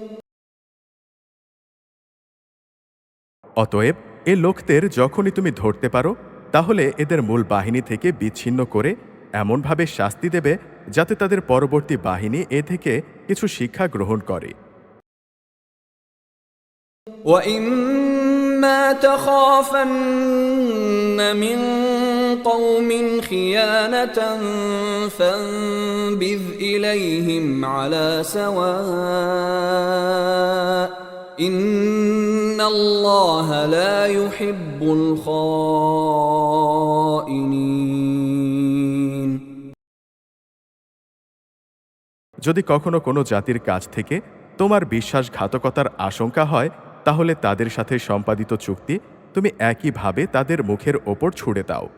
অতএব এ লোকদের যখনই তুমি ধরতে পারো তাহলে এদের মূল বাহিনী থেকে বিচ্ছিন্ন করে এমনভাবে শাস্তি দেবে যাতে তাদের পরবর্তী বাহিনী এ থেকে কিছু শিক্ষা গ্রহণ করে। وَإِمَّا تَخَافَنَّ مِنْ قَوْمٍ خِيَانَةً فَانبِذْ إِلَيْهِمْ عَلَى سَوَاءٍ إِنَّ اللَّهَ لَا يُحِبُّ الْخَائِنِينَ. যদি কখনো কোনো জাতির কাছ থেকে তোমার বিশ্বাসঘাতকতার আশঙ্কা হয় তাহলে তাদের সাথে সম্পাদিত চুক্তি তুমি একইভাবে তাদের মুখের ওপর ছুড়ে দাও।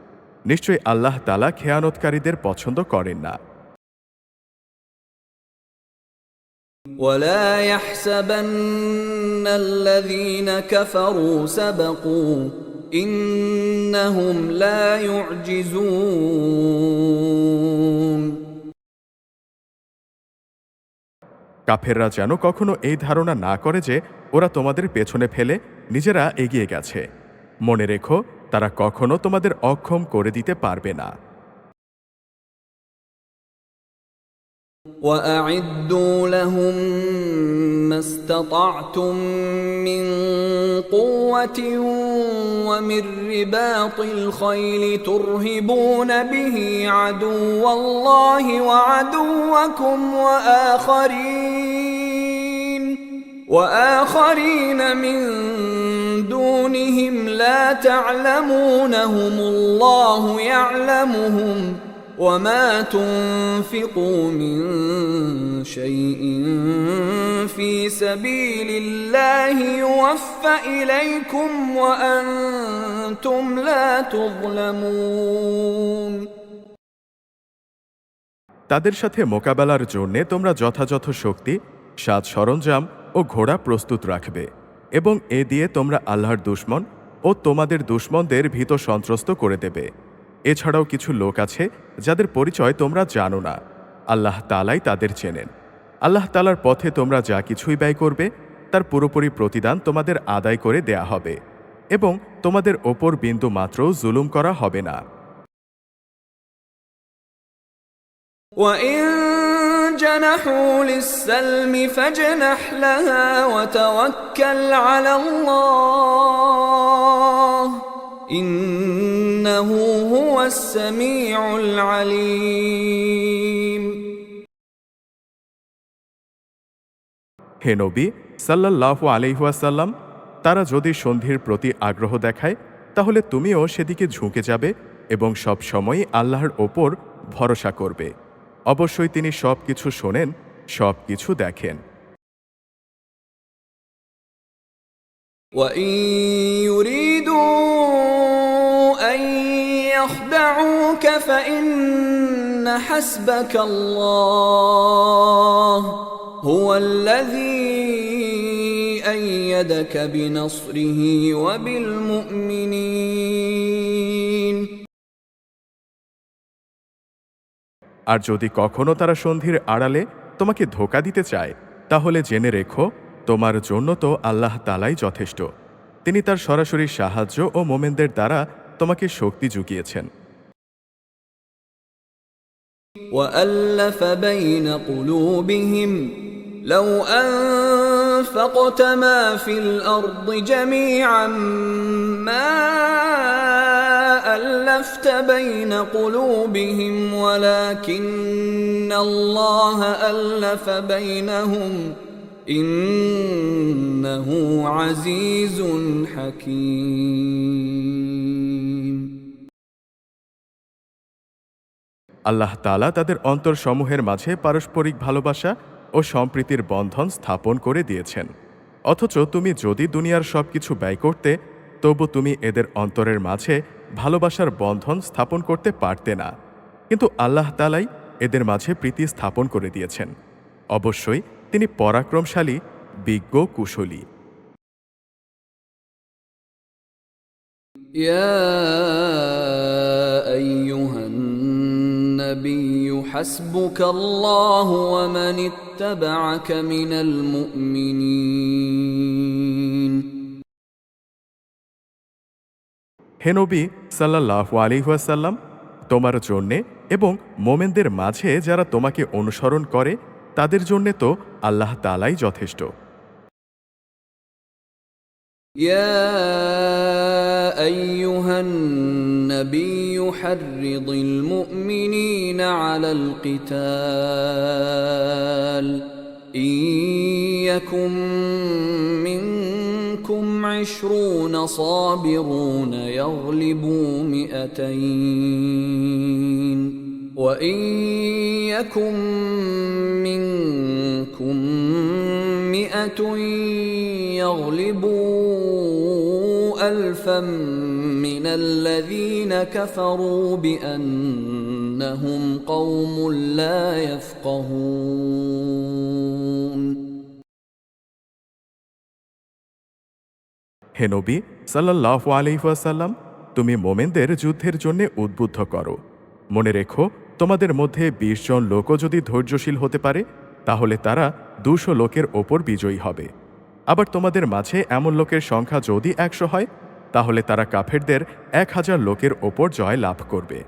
নিশ্চয়ই আল্লাহ তাআলা খেয়ানতকারীদের পছন্দ করেন না। وَلَا يَحْسَبَنَّ الَّذِينَ كَفَرُوا سَبَقُوا إِنَّهُمْ لَا يُعْجِزُونَ. কাফেররা যেন কখনো এই ধারণা না করে যে ওরা তোমাদের পেছনে ফেলে নিজেরা এগিয়ে গেছে। মনে রেখো তারা কখনো তোমাদের অক্ষম করে দিতে পারবে না। وَأَعِدُّوا لَهُم مَّا اسْتَطَعْتُم مِّن قُوَّةٍ وَمِن رِّبَاطِ الْخَيْلِ تُرْهِبُونَ بِهِ عَدُوَّ اللَّهِ وَعَدُوَّكُمْ وَآخَرِينَ مِن دُونِهِمْ لَا تَعْلَمُونَهُمُ اللَّهُ يَعْلَمُهُمْ وَمَا تُنفِقُوا مِن شَيْءٍ فِي سَبِيلِ اللَّهِ يُوَفَّ إِلَيْكُمْ وَأَنتُمْ لَا تُظْلَمُونَ. তাদের সাথে মোকাবেলার জন্যে তোমরা যথাযথ শক্তি, সাজ সরঞ্জাম ও ঘোড়া প্রস্তুত রাখবে এবং এ দিয়ে তোমরা আল্লাহর দুশমন ও তোমাদের দুশমনদের ভীত সন্ত্রস্ত করে দেবে। এছাড়াও কিছু লোক আছে যাদের পরিচয় তোমরা জানো না, আল্লাহ তাআলাই তাদের চেনেন। আল্লাহ তাআলার পথে তোমরা যা কিছুই ব্যয় করবে তার পুরোপুরি প্রতিদান তোমাদের আদায় করে দেয়া হবে এবং তোমাদের ওপর বিন্দু মাত্র জুলুম করা হবে না। وَإِن جَنَحُوا لِلسَّلْمِ فَاجْنَحْ لَهَا وَتَوَكَّلْ عَلَى اللَّهِ إِنَّهُ هُوَ السَّمِيعُ الْعَلِيمُ। হে নবী সাল্লাল্লাহু আলাইহি ওয়াসাল্লাম, তারা যদি সন্ধির প্রতি আগ্রহ দেখায় তাহলে তুমিও সেদিকে ঝুঁকে যাবে এবং সব সময়ই আল্লাহর ওপর ভরসা করবে। অবশ্যই তিনি সব কিছু শোনেন, সব কিছু দেখেন। وَإِن يُرِيدُوا أَن يَخْدَعُوكَ فَإِنَّ حَسْبَكَ اللَّهُ هُوَ الَّذِي أَيَّدَكَ بِنَصْرِهِ وَبِالْمُؤْمِنِينَ। আর যদি কখনো তারা সন্ধির আড়ালে তোমাকে ধোঁকা দিতে চায় তাহলে জেনে রেখো, তোমার জন্য তো আল্লাহ তাআলাই যথেষ্ট। তিনি তার সরাসরি সাহায্য ও মোমেনদের দ্বারা তোমাকে শক্তি জুগিয়েছেন। وَأَلَّفَ بَيْنَ قُلُوبِهِمْ لَوْ أَنفَقْتَ مَا فِي الْأَرْضِ جَمِيعًا مَا أَلَّفْتَ بَيْنَ قُلُوبِهِمْ وَلَكِنَّ اللَّهَ أَلَّفَ بَيْنَهُمْ إِنَّهُ عَزِيزٌ حَكِيمٌ। আল্লাহ তাআলা তাদের অন্তরসমূহের মাঝে পারস্পরিক ভালোবাসা ও সম্প্রীতির বন্ধন স্থাপন করে দিয়েছেন। অথচ তুমি যদি দুনিয়ার সবকিছু ব্যয় করতে তবু তুমি এদের অন্তরের মাঝে ভালোবাসার বন্ধন স্থাপন করতে পারতে না। কিন্তু আল্লাহ তাআলাই এদের মাঝে প্রীতি স্থাপন করে দিয়েছেন। অবশ্যই তিনি পরাক্রমশালী, বিজ্ঞ, কুশলী। يا أيها النبي حسبك الله ومن اتبعك من المؤمنين। হে নবী সাল্লাল্লাহু আলাইহি ওয়াসাল্লাম, তোমার জন্যে এবং মোমেনদের মাঝে যারা তোমাকে অনুসরণ করে তাদের জন্যে তো আল্লাহ তাআলাই যথেষ্ট। يا أيها النبي حرض المؤمنين على القتال إن يكن منكم 20 صابرون يغلبوا 200 وإن يكن منكم 100 يغلبوا 1000 من الذين كفروا بأنهم قوم لا يفقهون। হে নবী সাল্লাল্লাহু আলাইহি ওয়াসাল্লাম, তুমি মোমেনদের যুদ্ধের জন্য উদ্বুদ্ধ করো। মনে রেখো, তোমাদের মধ্যে 20 জন লোকও যদি ধৈর্যশীল হতে পারে তাহলে তারা 200 লোকের ওপর বিজয়ী হবে। আবার তোমাদের মাঝে এমন লোকের সংখ্যা যদি 100 হয় তাহলে তারা কাফেরদের 1000 লোকের ওপর জয় লাভ করবে।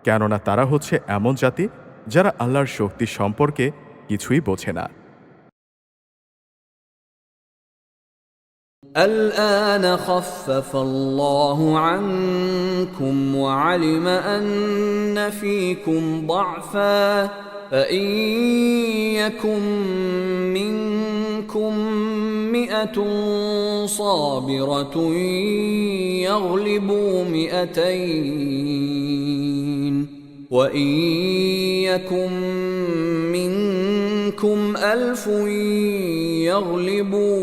কেননা তারা হচ্ছে এমন জাতি যারা আল্লাহর শক্তি সম্পর্কে কিছুই বোঝে না। الآن خفف الله عنكم وعلم أن فيكم ضعفا فإن يكن منكم 100 صابرة يغلبوا 200 وإن يكن منكم 1000 يغلبوا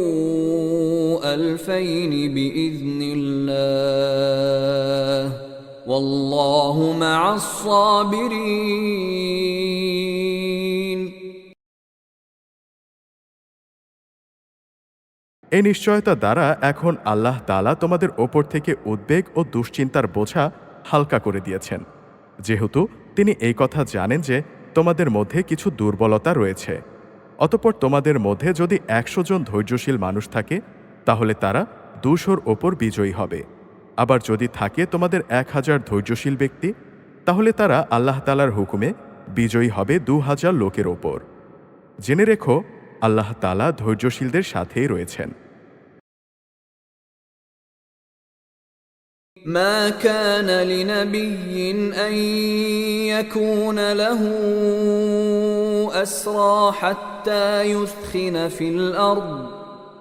2000 بإذن الله والله مع الصابرين। এই নিশ্চয়তা দ্বারা এখন আল্লাহ তাআলা তোমাদের ওপর থেকে উদ্বেগ ও দুশ্চিন্তার বোঝা হালকা করে দিয়েছেন, যেহেতু তিনি এই কথা জানেন যে তোমাদের মধ্যে কিছু দুর্বলতা রয়েছে। অতঃপর তোমাদের মধ্যে যদি 100 জন ধৈর্যশীল মানুষ থাকে, তাহলে তারা 200-র ওপর বিজয়ী হবে। আবার যদি থাকে তোমাদের 1000 ধৈর্যশীল ব্যক্তি, তাহলে তারা আল্লাহ তাআলার হুকুমে বিজয়ী হবে 2000 লোকের ওপর। জেনে রেখো, আল্লাহ তাআলা ধৈর্যশীলদের সাথেই রয়েছেন। ما كان لنبي أن يكون له أسرى حتى يثخن في الأرض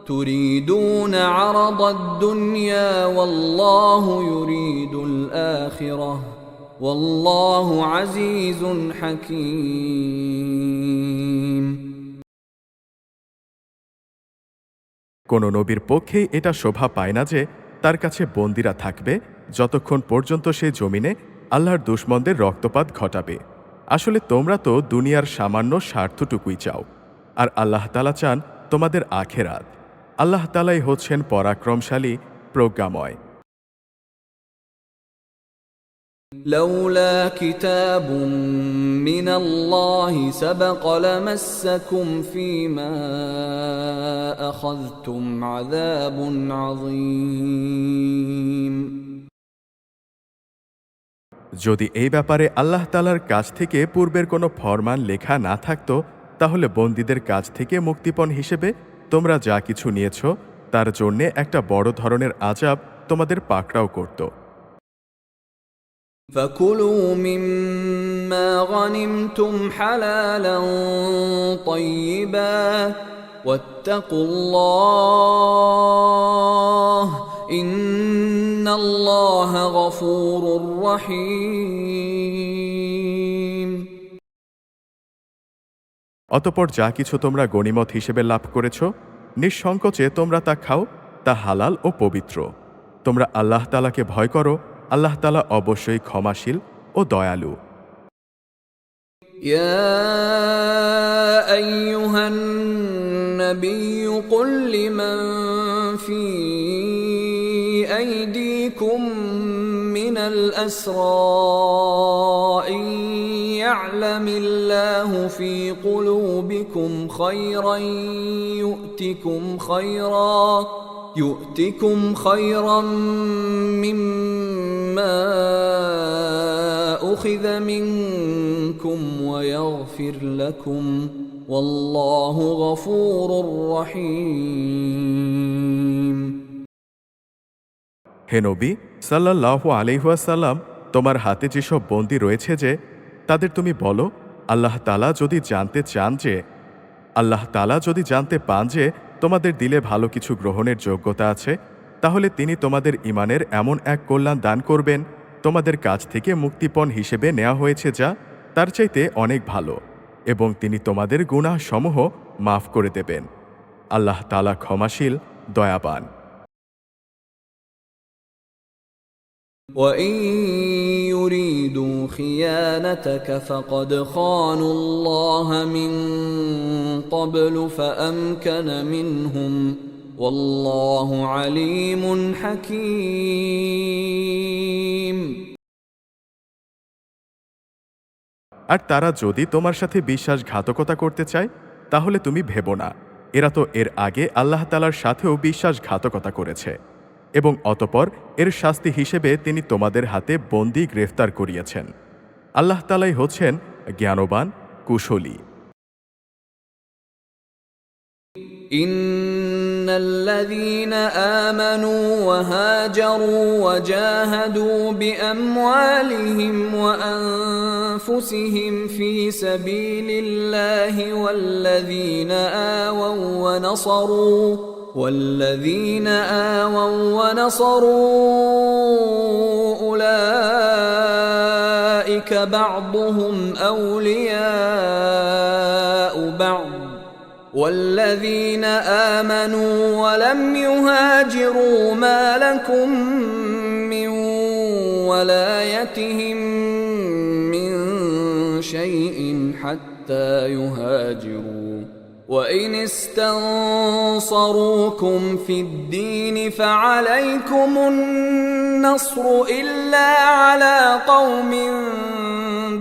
تريدون عرض الدنيا والله يريد الآخرة والله عزيز حكيم। কোন নবীর পক্ষেই এটা শোভা পায় না যে তার কাছে বন্দীরা থাকবে যতক্ষণ পর্যন্ত সে জমিনে আল্লাহর দুশমনদের রক্তপাত ঘটাবে। আসলে তোমরা তো দুনিয়ার সামান্য স্বার্থটুকুই চাও, আর আল্লাহ তাআলা চান তোমাদের আখেরাত। আল্লাহ তাআলাই হচ্ছেন পরাক্রমশালী, প্রজ্ঞাময়। لولا كتاب من الله سبق لمسكم فيما أخذتم عذاب عظيم। যদি এই ব্যাপারে আল্লাহ তাআলার কাছ থেকে পূর্বের কোনো ফরমান লেখা না থাকত, তাহলে বন্দীদের কাছ থেকে মুক্তিপণ হিসেবে তোমরা যা কিছু নিয়েছ তার জন্যে একটা বড় ধরনের আযাব তোমাদের পাকড়াও করত। فكلوا مما غنمتم حلالا طيبا واتقوا الله إن الله غفور رحيم। অতঃপর যা কিছু তোমরা গনিমত হিসেবে লাভ করেছ, নিঃসংকোচে তোমরা তা খাও, তা হালাল ও পবিত্র। তোমরা আল্লাহ তাআলাকে ভয় করো, আল্লাহ তাআলা অবশ্যই ক্ষমাশীল ও দয়ালু। يا أيها النبي قل لمن في أيديكم من الأسرى إن يعلم الله في قلوبكم خيرا يؤتكم خيرا مما أخذ منكم ويغفر لكم والله غفور رحيم। হে নবী সাল্লাল্লাহু আলাইহি ওয়াসাল্লাম, তোমার হাতে যেসব বন্দী রয়েছে যে তাদের তুমি বলো, আল্লাহ তাআলা যদি জানতে পান যে তোমাদের দিলে ভালো কিছু গ্রহণের যোগ্যতা আছে, তাহলে তিনি তোমাদের ঈমানের এমন এক কল্যাণ দান করবেন তোমাদের কাছ থেকে মুক্তিপণ হিসেবে নেওয়া হয়েছে যা তার চাইতে অনেক ভালো, এবং তিনি তোমাদের গুনাহ সমূহ মাফ করে দেবেন। আল্লাহ তাআলা ক্ষমাশীল, দয়াবান। وَإِن يُرِيدُوا خِيَانَتَكَ فَقَدْ خَانُوا اللَّهَ مِن قَبْلُ فَأَمْكَنَ مِنْهُمْ وَاللَّهُ عَلِيمٌ حَكِيمٌ। আর তারা যদি তোমার সাথে বিশ্বাসঘাতকতা করতে চায়, তাহলে তুমি ভেবো না, এরা তো এর আগে আল্লাহ তাআলার সাথেও বিশ্বাসঘাতকতা করেছে, এবং অতঃপর এর শাস্তি হিসেবে তিনি তোমাদের হাতে বন্দী গ্রেফতার করিয়েছেন। আল্লাহ তাআলাই হচ্ছেন জ্ঞানবান, কুশলী। إن الذين آمنوا وهاجروا وجاهدوا بأموالهم وأنفسهم في سبيل الله والذين آووا ونصروا أولئك بعضهم أولياء بعض والذين آمنوا ولم يهاجروا ما لكم من ولايتهم من شيء حتى يهاجروا وإن استنصروكم في الدين فعليكم النصر إلا على قوم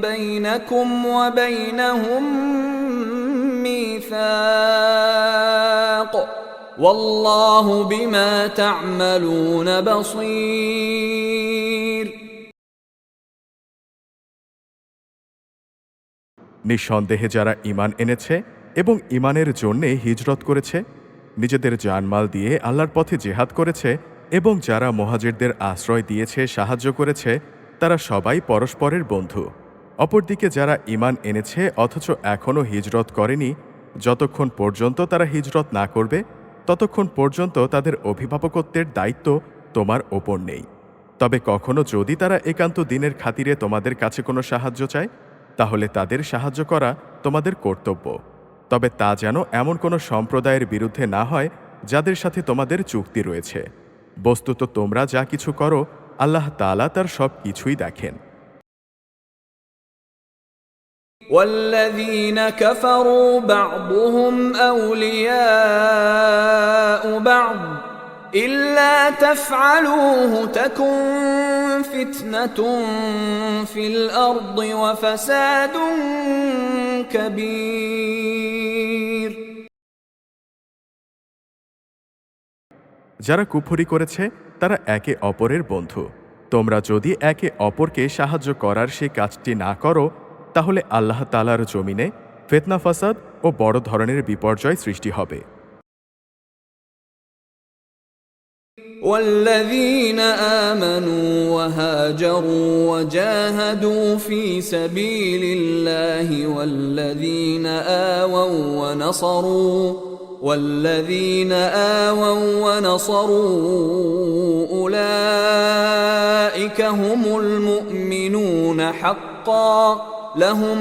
بينكم وبينهم ميثاق والله بما تعملون بصير নিঃসন্দেহে যারা ঈমান এনেছে এবং ঈমানের জন্যে হিজরত করেছে, নিজেদের জানমাল দিয়ে আল্লাহর পথে জিহাদ করেছে এবং যারা মুহাজিরদের আশ্রয় দিয়েছে, সাহায্য করেছে, তারা সবাই পরস্পরের বন্ধু। অপরদিকে যারা ঈমান এনেছে অথচ এখনও হিজরত করেনি, যতক্ষণ পর্যন্ত তারা হিজরত না করবে ততক্ষণ পর্যন্ত তাদের অভিভাবকত্বের দায়িত্ব তোমার ওপর নেই। তবে কখনো যদি তারা একান্ত দিনের খাতিরে তোমাদের কাছে কোনো সাহায্য চায়, তাহলে তাদের সাহায্য করা তোমাদের কর্তব্য। তবে তা যেন এমন কোনো সম্প্রদায়ের বিরুদ্ধে না হয় যাদের সাথে তোমাদের চুক্তি রয়েছে। বস্তুত তোমরা যা কিছু করো আল্লাহ তাআলা তার সব কিছুই দেখেন। والذين كفروا بعضهم أولياء بعض إلا تفعلوه تكن فتنة في الأرض وفساد كبير যারা কুফরি করেছে তারা একে অপরের বন্ধু। তোমরা যদি একে অপরকে সাহায্য করার সে কাজটি না করো, তাহলে আল্লাহ তাআলার জমিনে ফিতনা ফাসাদ ও বড় ধরনের বিপর্যয় সৃষ্টি হবে। والذين آمنوا وهاجروا وجاهدوا في سبيل الله والذين آووا ونصروا أولئك هم المؤمنون حقا لهم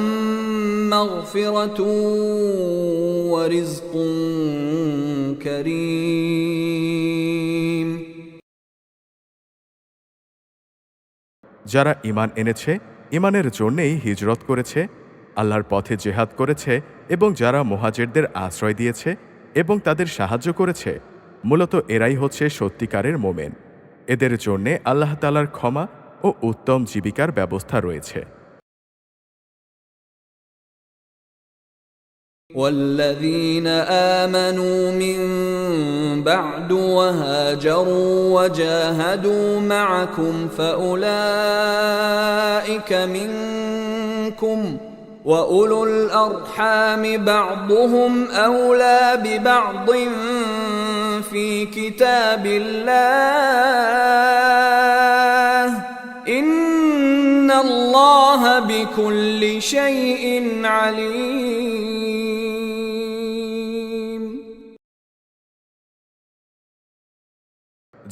مغفرة ورزق كريم যারা ঈমান এনেছে, ঈমানের জন্যেই হিজরত করেছে, আল্লাহর পথে জিহাদ করেছে এবং যারা মুহাজিরদের আশ্রয় দিয়েছে এবং তাদের সাহায্য করেছে, মূলত এরাই হচ্ছে সত্যিকারের মোমেন। এদের জন্যে আল্লাহ তাআলার ক্ষমা ও উত্তম জীবিকার ব্যবস্থা রয়েছে। والذين آمنوا من بعد وهاجروا وجاهدوا معكم فأولئك منكم وأولو الأرحام بعضهم أولى ببعض في كتاب الله إن الله بكل شيء عليم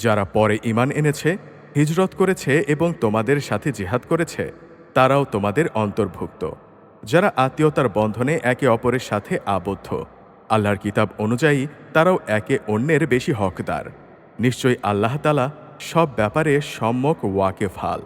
যারা পরে ঈমান এনেছে, হিজরত করেছে এবং তোমাদের সাথে জিহাদ করেছে, তারাও তোমাদের অন্তর্ভুক্ত। যারা আত্মীয়তার বন্ধনে একে অপরের সাথে আবদ্ধ, আল্লাহর কিতাব অনুযায়ী তারাও একে অন্যের বেশি হকদার। নিশ্চয়ই আল্লাহ তাআলা সব ব্যাপারে সম্যক ওয়াকিফ হাল।